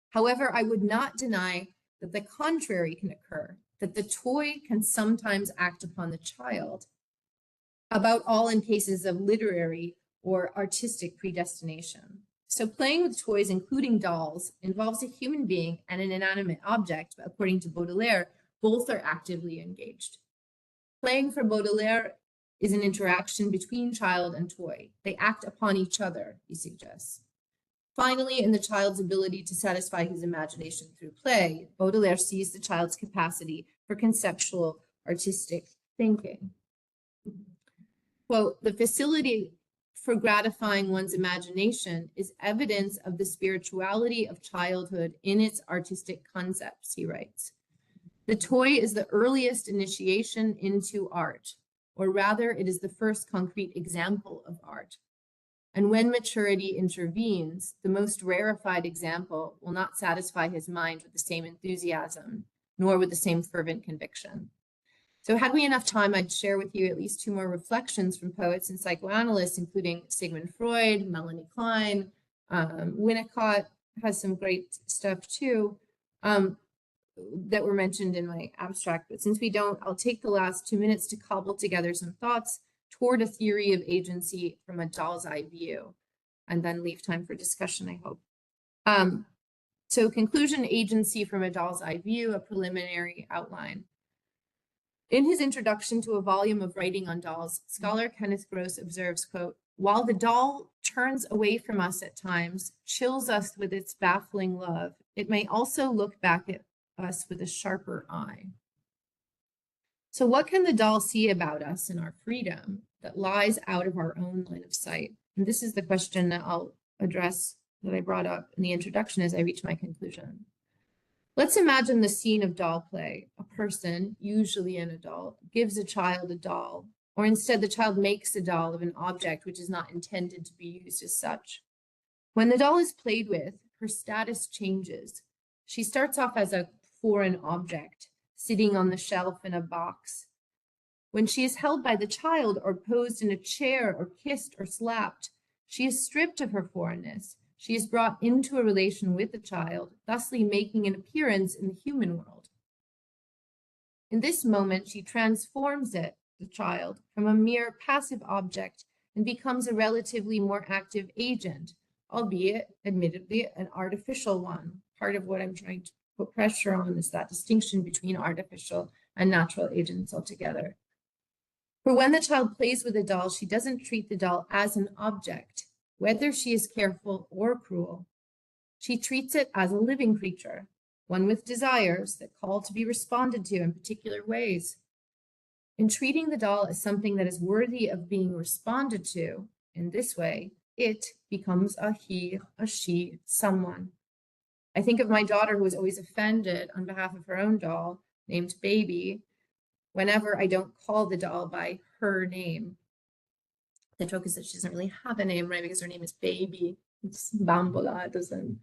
However, I would not deny that the contrary can occur, that the toy can sometimes act upon the child, about all in cases of literary or artistic predestination. So playing with toys, including dolls, involves a human being and an inanimate object, but according to Baudelaire, both are actively engaged. Playing for Baudelaire is an interaction between child and toy. They act upon each other, he suggests. Finally, in the child's ability to satisfy his imagination through play, Baudelaire sees the child's capacity for conceptual artistic thinking. Quote, the facility for gratifying one's imagination is evidence of the spirituality of childhood in its artistic concepts, he writes. The toy is the earliest initiation into art, or rather it is the first concrete example of art. And when maturity intervenes, the most rarefied example will not satisfy his mind with the same enthusiasm, nor with the same fervent conviction. So had we enough time, I'd share with you at least 2 more reflections from poets and psychoanalysts, including Sigmund Freud, Melanie Klein. Winnicott has some great stuff too that were mentioned in my abstract. But since we don't, I'll take the last 2 minutes to cobble together some thoughts toward a theory of agency from a doll's eye view, and then leave time for discussion, I hope. So conclusion, agency from a doll's eye view, a preliminary outline. In his introduction to a volume of writing on dolls, scholar Kenneth Gross observes, quote, while the doll turns away from us at times, chills us with its baffling love, it may also look back at us with a sharper eye. So what can the doll see about us and our freedom that lies out of our own line of sight? And this is the question that I'll address that I brought up in the introduction as I reach my conclusion. Let's imagine the scene of doll play. A person, usually an adult, gives a child a doll, or instead the child makes a doll of an object which is not intended to be used as such. When the doll is played with, her status changes. She starts off as a foreign object, sitting on the shelf in a box. When she is held by the child or posed in a chair or kissed or slapped, she is stripped of her foreignness. She is brought into a relation with the child, thusly making an appearance in the human world. In this moment, she transforms it, the child, from a mere passive object and becomes a relatively more active agent, albeit, admittedly, an artificial one. Part of what I'm trying to put pressure on is that distinction between artificial and natural agents altogether. For when the child plays with a doll, she doesn't treat the doll as an object, whether she is careful or cruel. She treats it as a living creature, one with desires that call to be responded to in particular ways. In treating the doll as something that is worthy of being responded to in this way, it becomes a he, a she, someone. I think of my daughter who was always offended on behalf of her own doll, named Baby, whenever I don't call the doll by her name. The joke is that she doesn't really have a name, right? Because her name is Baby. It's Bambola. It doesn't.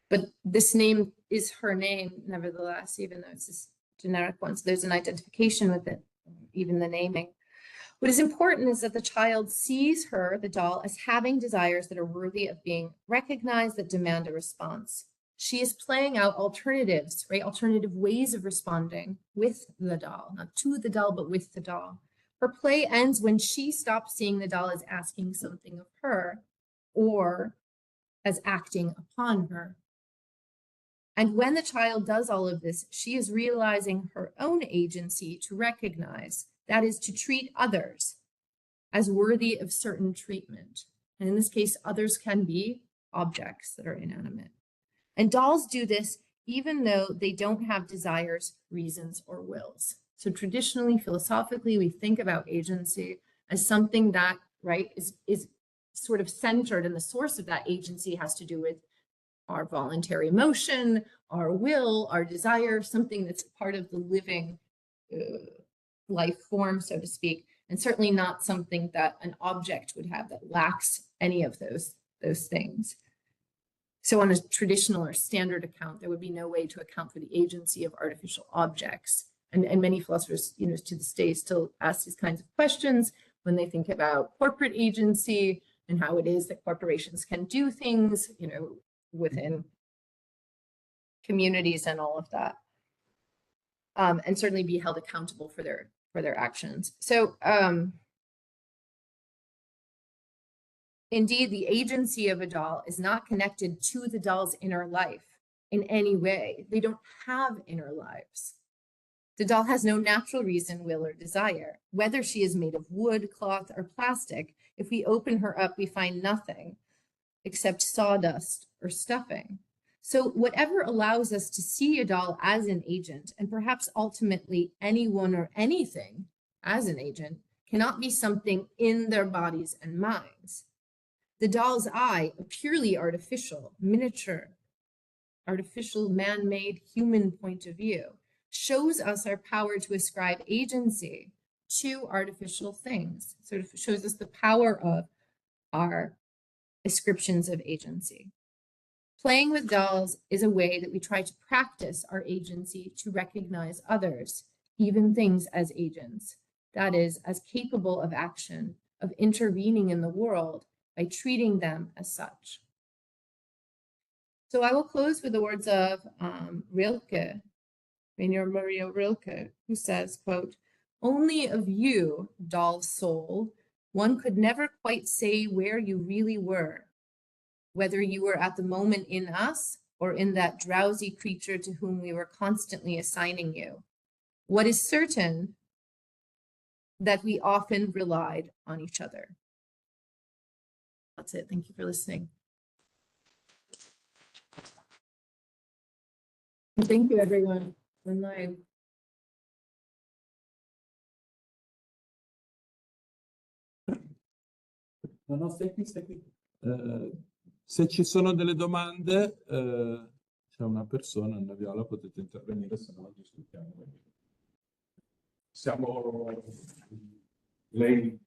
But this name is her name, nevertheless, even though it's this generic one. So there's an identification with it, even the naming. What is important is that the child sees her, the doll, as having desires that are worthy of being recognized, that demand a response. She is playing out alternatives, right? Alternative ways of responding with the doll, not to the doll, but with the doll. Her play ends when she stops seeing the doll as asking something of her or as acting upon her. And when the child does all of this, she is realizing her own agency to recognize, that is, to treat others as worthy of certain treatment. And in this case, others can be objects that are inanimate. And dolls do this even though they don't have desires, reasons, or wills. So traditionally, philosophically, we think about agency as something that, right, is sort of centered, and the source of that agency has to do with our voluntary motion, our will, our desire, something that's part of the living life form, so to speak, and certainly not something that an object would have that lacks any of those things. So on a traditional or standard account, there would be no way to account for the agency of artificial objects. And many philosophers, to this day still ask these kinds of questions when they think about corporate agency and how it is that corporations can do things, within communities and all of that, and certainly be held accountable for their actions. So Indeed, the agency of a doll is not connected to the doll's inner life in any way. They don't have inner lives. The doll has no natural reason, will, or desire. Whether she is made of wood, cloth, or plastic, if we open her up, we find nothing except sawdust or stuffing. So whatever allows us to see a doll as an agent, and perhaps ultimately anyone or anything as an agent, cannot be something in their bodies and minds. The doll's eye, a purely artificial, miniature, artificial, man-made human point of view, shows us our power to ascribe agency to artificial things, sort of shows us the power of our ascriptions of agency. Playing with dolls is a way that we try to practice our agency to recognize others, even things, as agents. That is, as capable of action, of intervening in the world by treating them as such. So I will close with the words of Rilke, Rainer Maria Rilke, who says, quote, "Only of you, doll soul, one could never quite say where you really were, whether you were at the moment in us or in that drowsy creature to whom we were constantly assigning you. What is certain, that we often relied on each other." That's it. Thank you for listening. Thank you, everyone online. Se ci sono delle domande, c'è una persona, Anna Viola, potete intervenire, se no discutiamo. Lei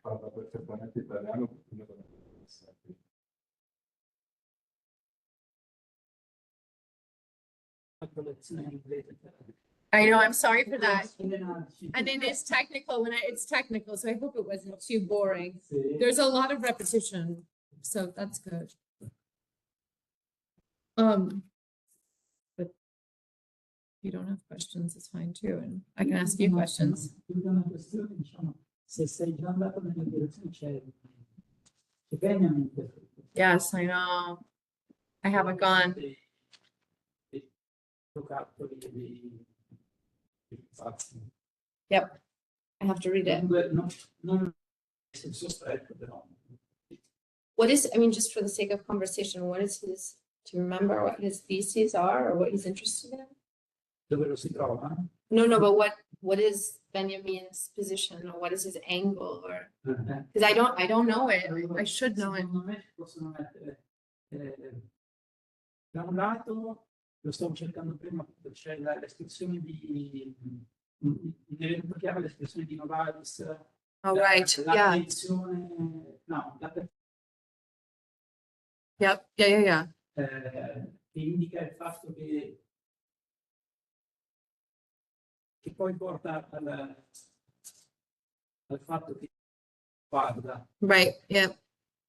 parla perfettamente italiano, quindi non è interessante. I know, I'm sorry for that. And it is technical it's technical, so I hope it wasn't too boring. There's a lot of repetition, so that's good. But if you don't have questions, it's fine too, and I can ask you questions. Una questione, diciamo, se sei già andato nella direzione c'è pequeñamente. Yes, I know. I haven't gone. Yep, I have to read it. What is, I mean, just for the sake of conversation, what is his, do you remember what his theses are or what he's interested in? Dove lo si trova? No, but what is Benjamin's position, or what is his angle, or because I don't know it. I should know it. Secondo me possono mettere da un lato, lo stavo cercando prima, c'è l'espressione di nell'elenco chiave l'espressione di Novalis. Oh, right, yeah. No, Yeah. che indica il fatto che poi porta al fatto che guarda. Right, yeah.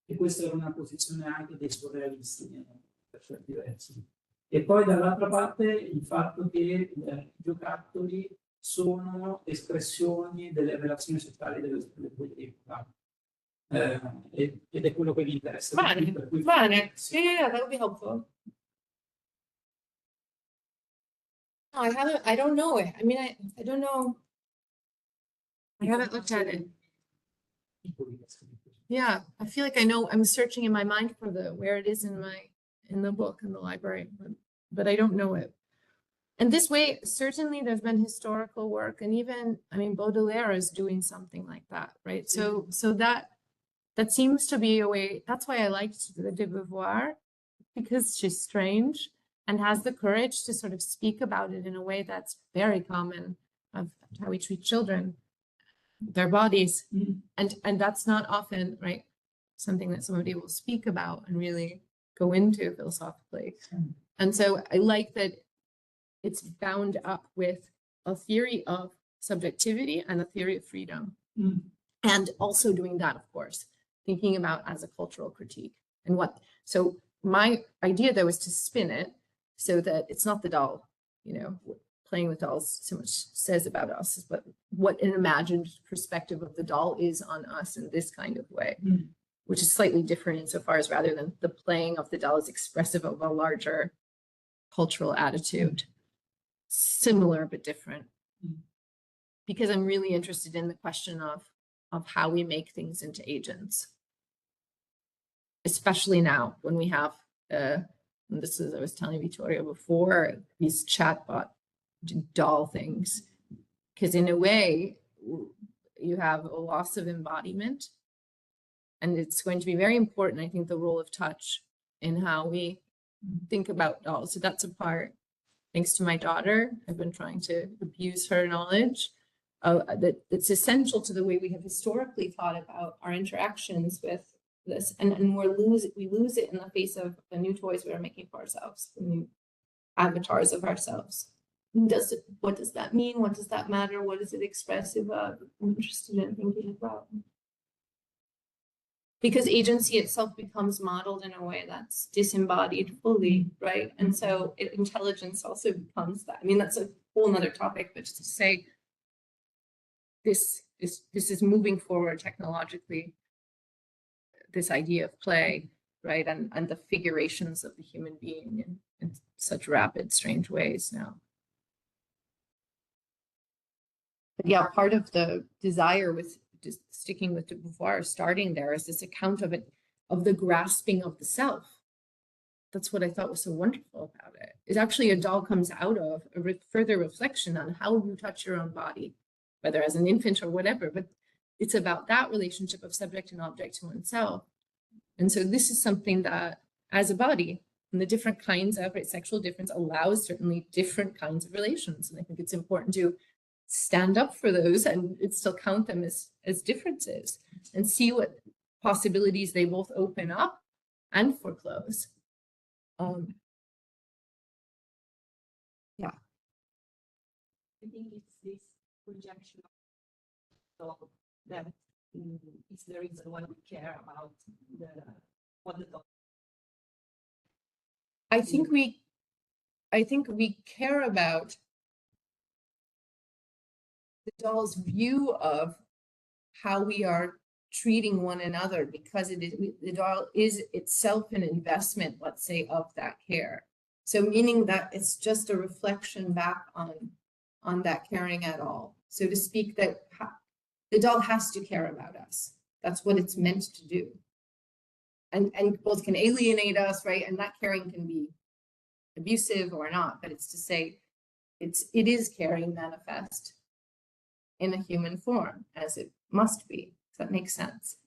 E questa era una posizione anche dei surrealisti per certi versi. E poi dall'altra parte il fatto che i giocattoli sono espressioni delle relazioni sessuali dell'epoca. Ed è quello che mi interessa. Bene. Yeah, that would be helpful. No, I don't know it. I mean, I don't know. I haven't looked at it. Yeah, I feel like I know, I'm searching in my mind for where it is in the book in the library, but I don't know it. And this way, certainly there's been historical work, and even, I mean, Baudelaire is doing something like that, right? So that seems to be a way. That's why I liked the de Beauvoir, because she's strange and has the courage to sort of speak about it in a way that's very common of how we treat children, their bodies. And that's not often, right, something that somebody will speak about and really go into philosophically. And so I like that it's bound up with a theory of subjectivity and a theory of freedom. And also doing that, of course, thinking about as a cultural critique. And so my idea though is to spin it so that it's not the doll, you know, playing with dolls so much says about us, but what an imagined perspective of the doll is on us in this kind of way, which is slightly different insofar as rather than the playing of the doll is expressive of a larger cultural attitude. Similar but different. Because I'm really interested in the question of how we make things into agents. Especially now when we have, and this is, I was telling Vittoria before, these chatbot doll things. Because in a way, you have a loss of embodiment. And it's going to be very important, I think, the role of touch in how we think about dolls. So that's a part, thanks to my daughter, I've been trying to abuse her knowledge. That it's essential to the way we have historically thought about our interactions with this, and we lose it in the face of the new toys we are making for ourselves, the new avatars of ourselves. What does that mean? What does that matter? What is it expressive of? I'm interested in thinking about. Because agency itself becomes modeled in a way that's disembodied fully, right? And so intelligence also becomes that. I mean, that's a whole nother topic, but just to say, this is moving forward technologically, this idea of play, right? And the figurations of the human being in such rapid, strange ways now. But yeah, part of the desire with just sticking with de Beauvoir, starting there, is this account of it, of the grasping of the self. That's what I thought was so wonderful about it. Is actually a doll comes out of a further reflection on how you touch your own body, whether as an infant or whatever, but it's about that relationship of subject and object to oneself. And so this is something that, as a body, and the different kinds of sexual difference allows certainly different kinds of relations. And I think it's important to stand up for those and still count them as differences and see what possibilities they both open up and foreclose. Yeah. I think it's this projection of that is the reason why we care about what the dog. I think we care about the doll's view of how we are treating one another, because the doll is itself an investment, let's say, of that care. So meaning that it's just a reflection back on that caring at all. So to speak, that the doll has to care about us. That's what it's meant to do. And both can alienate us, right? And that caring can be abusive or not, but it's to say it is caring manifest in a human form, as it must be. Does that make sense?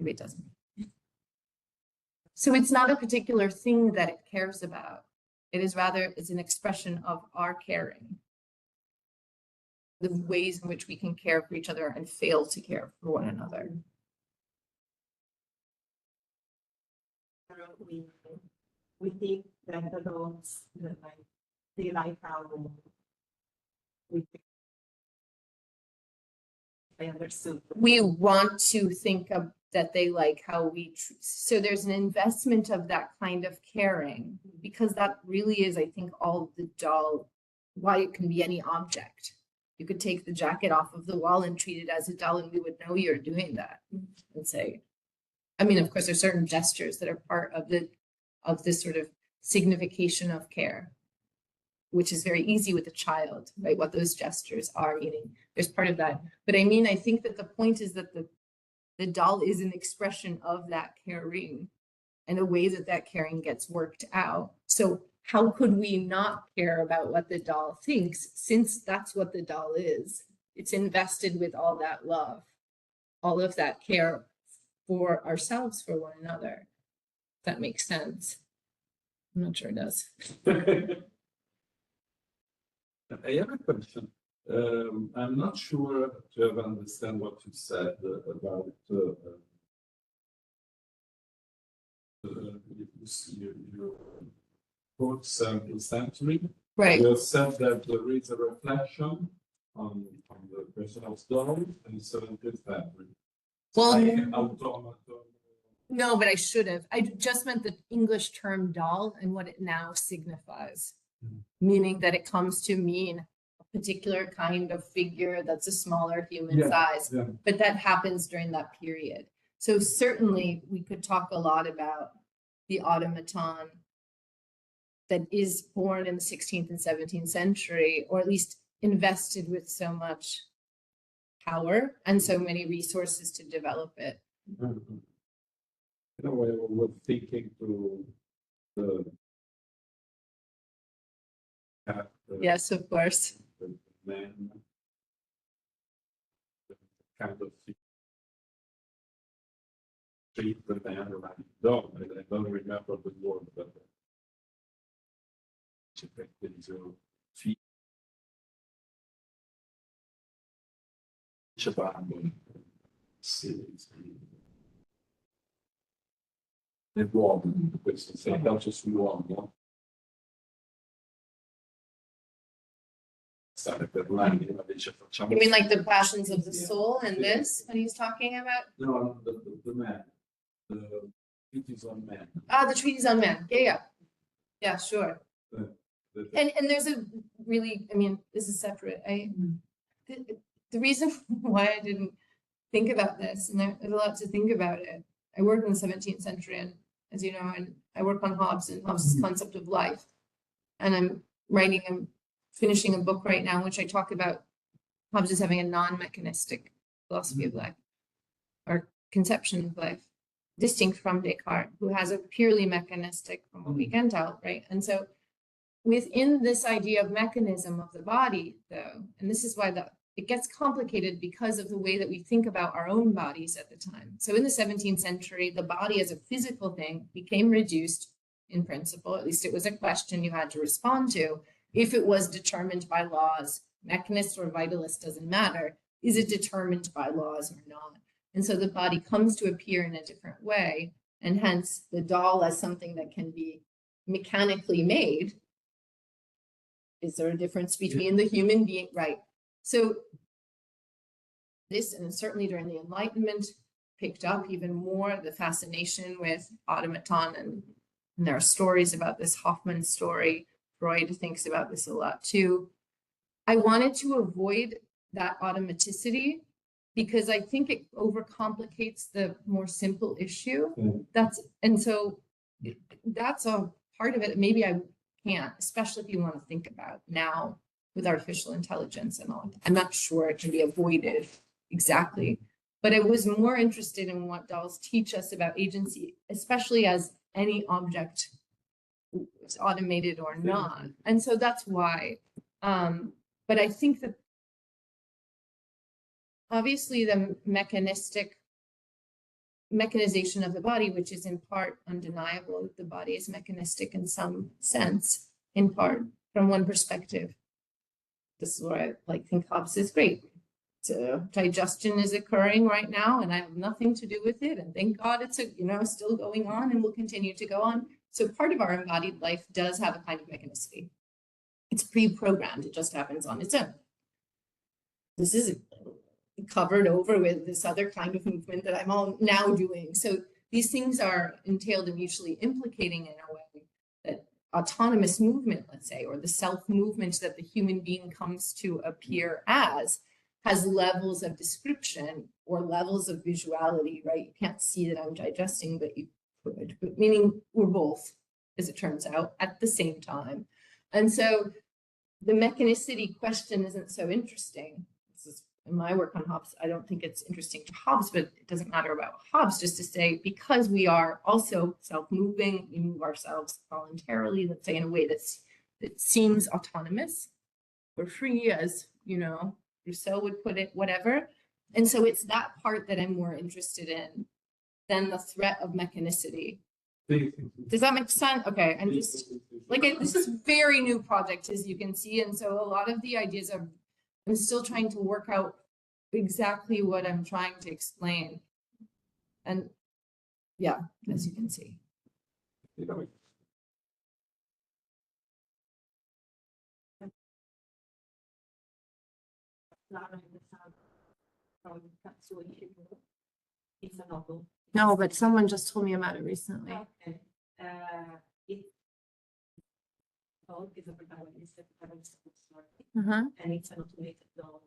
Maybe it doesn't. So it's not a particular thing that it cares about. It is rather, it's an expression of our caring. The ways in which we can care for each other and fail to care for one another. We think that the dogs, they like how we think. I understood. We want to think of that they like how we, so there's an investment of that kind of caring, because that really is, I think, all the doll, why it can be any object. You could take the jacket off of the wall and treat it as a doll, and we would know you're doing that and say, I mean, of course, there's certain gestures that are part of this sort of signification of care, which is very easy with a child, right? What those gestures are, meaning there's part of that. But I mean, I think that the point is that the doll is an expression of that caring and a way that that caring gets worked out. So how could we not care about what the doll thinks, since that's what the doll is? It's invested with all that love, all of that care for ourselves, for one another. If that makes sense. I'm not sure it does. I have a question. I'm not sure to have understand what you said about your fourth century. Right. You said that there is a reflection on the personal doll in the 17th century. Well, like automaton. No, but I should have. I just meant the English term doll and what it now signifies, meaning that it comes to mean a particular kind of figure that's a smaller human Yeah, size, yeah. but that happens during that period. So certainly we could talk a lot about the automaton that is born in the 16th and 17th century, or at least invested with so much power and so many resources to develop it. In a way, we're thinking to the Yes, of course. the man, the kind of treat the man like dog. I don't remember the word, but into feet. L'uomo, questo se la calcio sull'uomo. Stare per l'anno, invece facciamo. You mean like the passions of the soul and this, what he's talking about? No, the man. The treatise on man. Ah, the treatise on man. Yeah, yeah. Yeah, sure. The- And there's a really, I mean, this is separate. The reason why I didn't think about this, and there's a lot to think about it. I work in the 17th century, and as you know, and I work on Hobbes and Hobbes' concept of life. And I'm finishing a book right now, in which I talk about Hobbes as having a non-mechanistic philosophy of life, or conception of life, distinct from Descartes, who has a purely mechanistic, from what we can tell, right? And so within this idea of mechanism of the body, though, and this is why it gets complicated because of the way that we think about our own bodies at the time. So in the 17th century, the body as a physical thing became reduced, in principle, at least it was a question you had to respond to, if it was determined by laws. Mechanist or vitalist doesn't matter. Is it determined by laws or not? And so the body comes to appear in a different way, and hence the doll as something that can be mechanically made. Is there a difference between the human being? Right. So this, and certainly during the Enlightenment, picked up even more the fascination with automaton, and there are stories about this, Hoffman's story. Freud thinks about this a lot too. I wanted to avoid that automaticity because I think it overcomplicates the more simple issue. So that's a part of it. Maybe I can't, especially if you want to think about now with artificial intelligence and all. I'm not sure it can be avoided exactly, but I was more interested in what dolls teach us about agency, especially as any object is automated or not. And so that's why. But I think that obviously the mechanization of the body, which is in part undeniable, that the body is mechanistic in some sense, in part from one perspective. This is where I think Hobbes is great. So digestion is occurring right now, and I have nothing to do with it. And thank God it's still going on and will continue to go on. So part of our embodied life does have a kind of mechanicity. It's pre-programmed. It just happens on its own. This is covered over with this other kind of movement that I'm all now doing. So these things are entailed and mutually implicating in a way that autonomous movement, let's say, or the self-movement that the human being comes to appear as, has levels of description or levels of visuality, right? You can't see that I'm digesting, but you could, meaning we're both, as it turns out, at the same time. And so the mechanicity question isn't so interesting. This is in my work on Hobbes. I don't think it's interesting to Hobbes, but it doesn't matter about Hobbes, just to say, because we are also self-moving, we move ourselves voluntarily, let's say in a way that seems autonomous. We're free, as Rousseau would put it, whatever. And so it's that part that I'm more interested in than the threat of mechanicity. Does that make sense? Okay, I'm just this is very new project, as you can see, and so a lot of the ideas I'm still trying to work out exactly what I'm trying to explain. And yeah, as you can see. It's a novel. No, but someone just told me about it recently. Okay. It's a protagonist story. and it's an automated doll.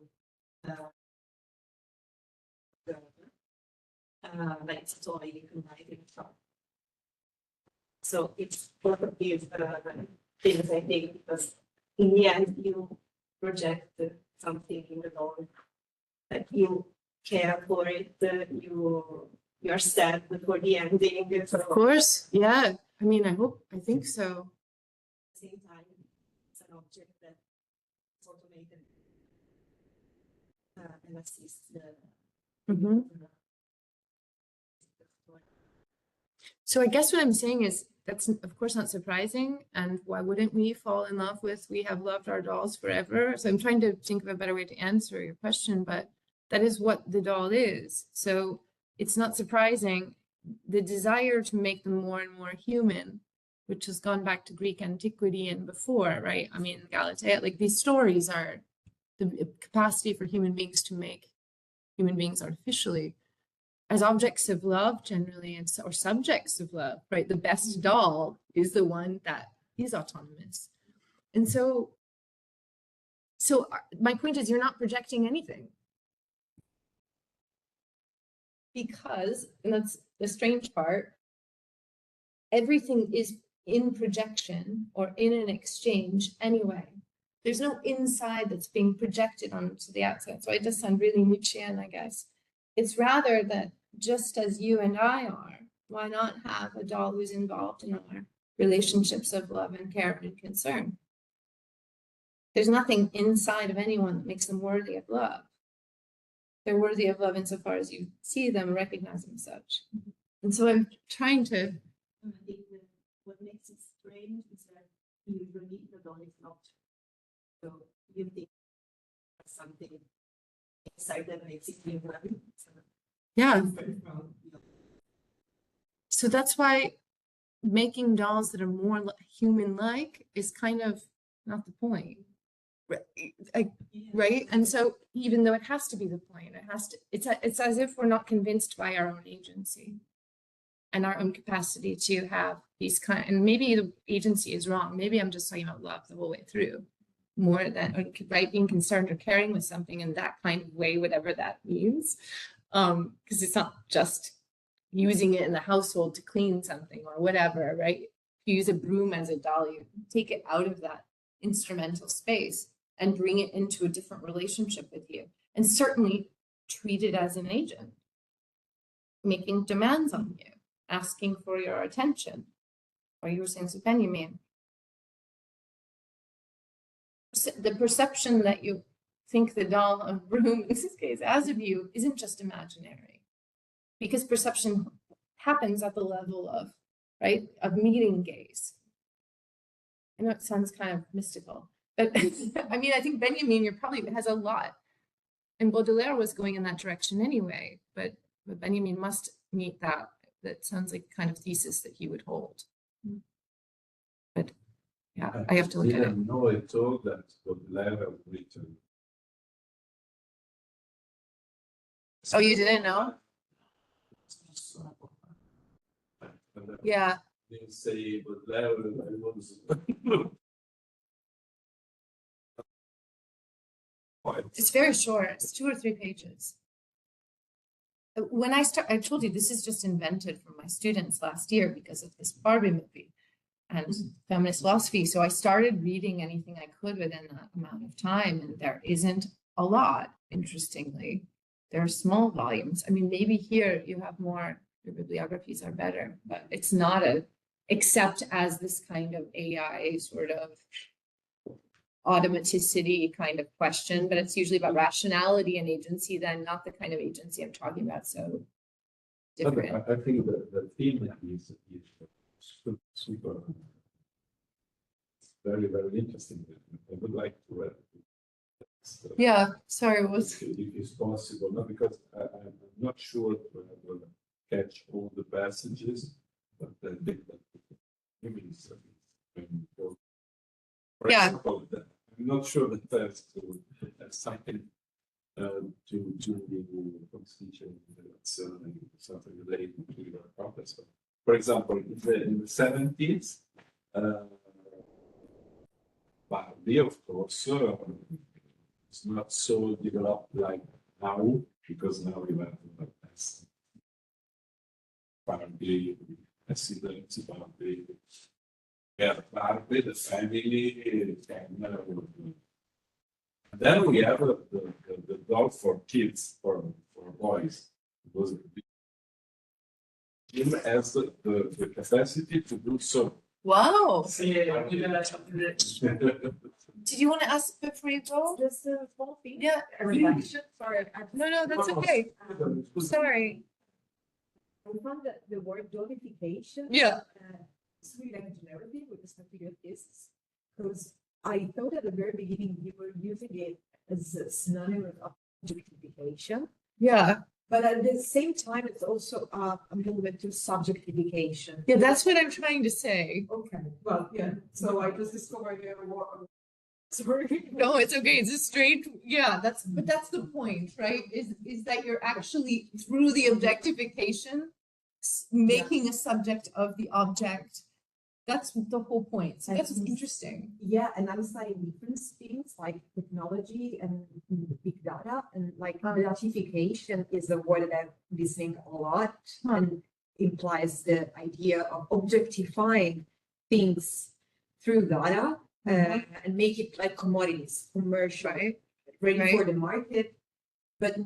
Like it's a toy you can buy in the shop. So it's both of these things, I think, because in the end you project something in the doll, that you care for it, you're sad for the ending. So Of course, yeah. I mean, I think so. at the same time, it's an object that is automated and assists the So I guess what I'm saying is that's of course not surprising. And why wouldn't we fall in love with "We have loved our dolls forever"? So I'm trying to think of a better way to answer your question, but that is what the doll is. So it's not surprising. The desire to make them more and more human, which has gone back to Greek antiquity and before, right? I mean, Galatea, like these stories are the capacity for human beings to make human beings artificially as objects of love generally, and or subjects of love, right? The best doll is the one that is autonomous. And so my point is, you're not projecting anything. Because, and that's the strange part, everything is in projection or in an exchange anyway. There's no inside that's being projected onto the outside. So I just sound really Nietzschean, I guess. It's rather that just as you and I are, why not have a doll who's involved in our relationships of love and care and concern? There's nothing inside of anyone that makes them worthy of love. They're worthy of love insofar as you see them, recognize them as such. And so I'm trying to. I think what makes it strange is that usually the doll is not. So you think something inside that makes it human. Yeah. So that's why making dolls that are more human-like is kind of not the point. Right? And so even though it has to be the point, it's as if we're not convinced by our own agency and our own capacity to have these and maybe the agency is wrong. Maybe I'm just talking about love the whole way through, more than, right, being concerned or caring with something in that kind of way, whatever that means. Because it's not just using it in the household to clean something or whatever, right? If you use a broom as a doll, you take it out of that instrumental space and bring it into a different relationship with you, and certainly treat it as an agent, making demands on you, asking for your attention, or you were saying to Benjamin, the perception that you think the doll of broom, in this case, as of you, isn't just imaginary, because perception happens at the level of, right, of meeting gaze. I know it sounds kind of mystical, but I mean, I think Benjamin probably has a lot, and Baudelaire was going in that direction anyway, but Benjamin must meet that. That sounds like kind of thesis that he would hold. But yeah, I have to look at it. I didn't know at all that Baudelaire had written. Oh, you didn't know? Yeah. Didn't say Baudelaire, I was. It's very short. It's 2 or 3 pages. When I told you this is just invented from my students last year because of this Barbie movie and feminist philosophy. So I started reading anything I could within that amount of time, and there isn't a lot, interestingly. There are small volumes. I mean, maybe here you have more, your bibliographies are better, but it's not except as this kind of AI sort of automaticity kind of question, but it's usually about rationality and agency, then not the kind of agency I'm talking about. So different. I think the theme is super, very, very interesting. I would like to read it. So, yeah, sorry, was if it's possible, no, because I'm not sure I will catch all the passages, but I think that the image for Yeah. example, I'm not sure that there's to have something to the constitution, something related to your professor. For example, in the 70s, Barbie, of course, it's not so developed like now, because now we have less Barbie, residence Barbie. Yeah, Barbie, the family can. Then we have the doll for kids, for boys, because him has the capacity to do so. Wow. Sì, Did you want to ask before you go? Just a small thing. Yeah. A reflection. Sorry. No, that's okay. Sorry. I found that the word dolification. Yeah. It's really like generative with respect to your thesis. Because I thought at the very beginning you were using it as a synonym of objectification. Yeah. But at the same time, it's also a movement to subjectification. Yeah, that's what I'm trying to say. Okay. Well, yeah. So I just discovered the other word. Sorry. No, it's okay. It's a straight, yeah, but that's the point, right? Is that you're actually through the objectification, making a subject of the object. That's the whole point. So that's interesting. Yeah, and I'm studying different things like technology and big data, and like datification is a word that I'm listening a lot and implies the idea of objectifying things through data and make it like commodities, commercial, ready for the market. But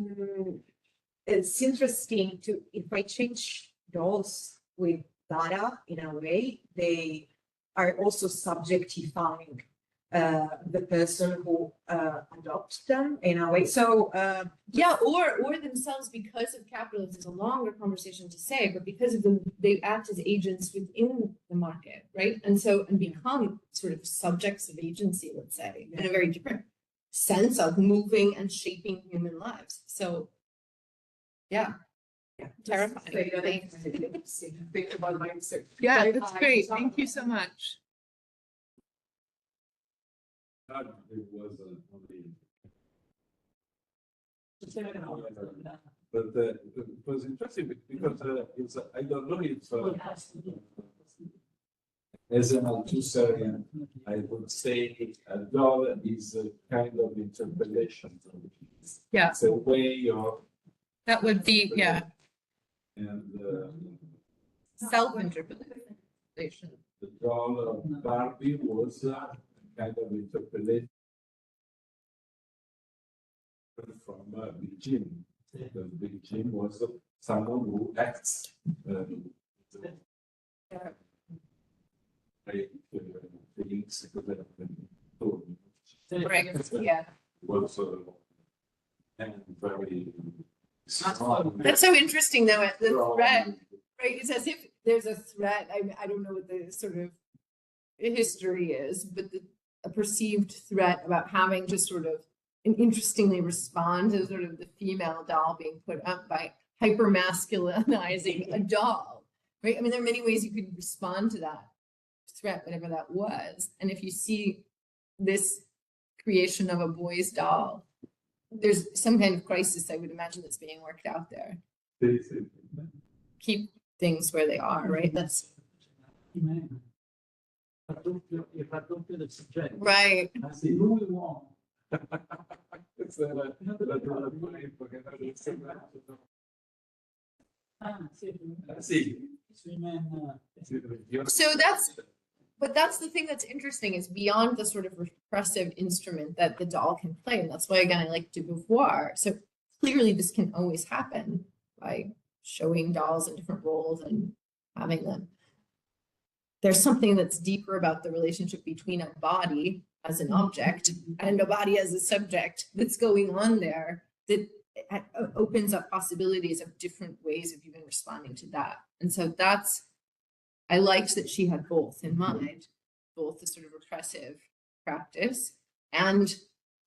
it's interesting to, if I change dolls with data in a way, they are also subjectifying the person who adopts them in a way. So yeah, or themselves, because of capitalism. It's a longer conversation to say, but because of them, they act as agents within the market, right? And become sort of subjects of agency, let's say, in a very different sense of moving and shaping human lives. So yeah. Terrifying. Think about mindset. Yeah, that's great. Thank you so much. It was but it was interesting because I don't know if as an Althusserian, I would say a doll is a kind of interpellation. Yeah. It's a way of. That would be, yeah. And Self-interpretation. the doll of Barbie was a kind of interpellation from Big Jim. Because Big Jim was someone who acts things Right, yeah. was and very strong. That's so interesting though, the threat, right? It's as if there's a threat. I don't know what the sort of history is, but a perceived threat about having to sort of interestingly respond to sort of the female doll being put up by hyper masculinizing a doll, right? I mean, there are many ways you could respond to that threat, whatever that was. And if you see this creation of a boy's doll, there's some kind of crisis, I would imagine, that's being worked out there. Keep things where they are, right? That's Il raddoppio del soggetto. right. Se lui uomo. So that's the thing that's interesting, is beyond the sort of repressive instrument that the doll can play. And that's why, again, I like de Beauvoir. So clearly this can always happen by showing dolls in different roles and having them. There's something that's deeper about the relationship between a body as an object and a body as a subject that's going on there, that opens up possibilities of different ways of even responding to that. And so I liked that she had both in mind, both the sort of repressive practice and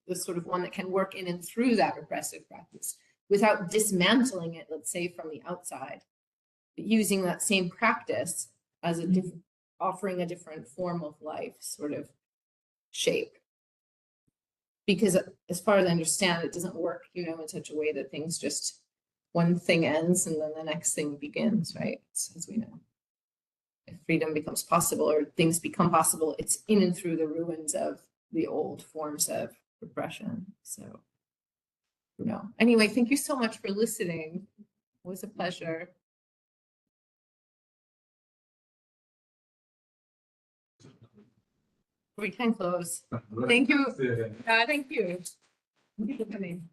the sort of one that can work in and through that repressive practice without dismantling it, let's say, from the outside, but using that same practice as a different, offering a different form of life sort of shape. Because as far as I understand, it doesn't work, in such a way that things just, one thing ends and then the next thing begins, right? As we know. If freedom becomes possible or things become possible, it's in and through the ruins of the old forms of progression. So, anyway, thank you so much for listening. It was a pleasure. We can close. Thank you. Thank you. Thank you for coming.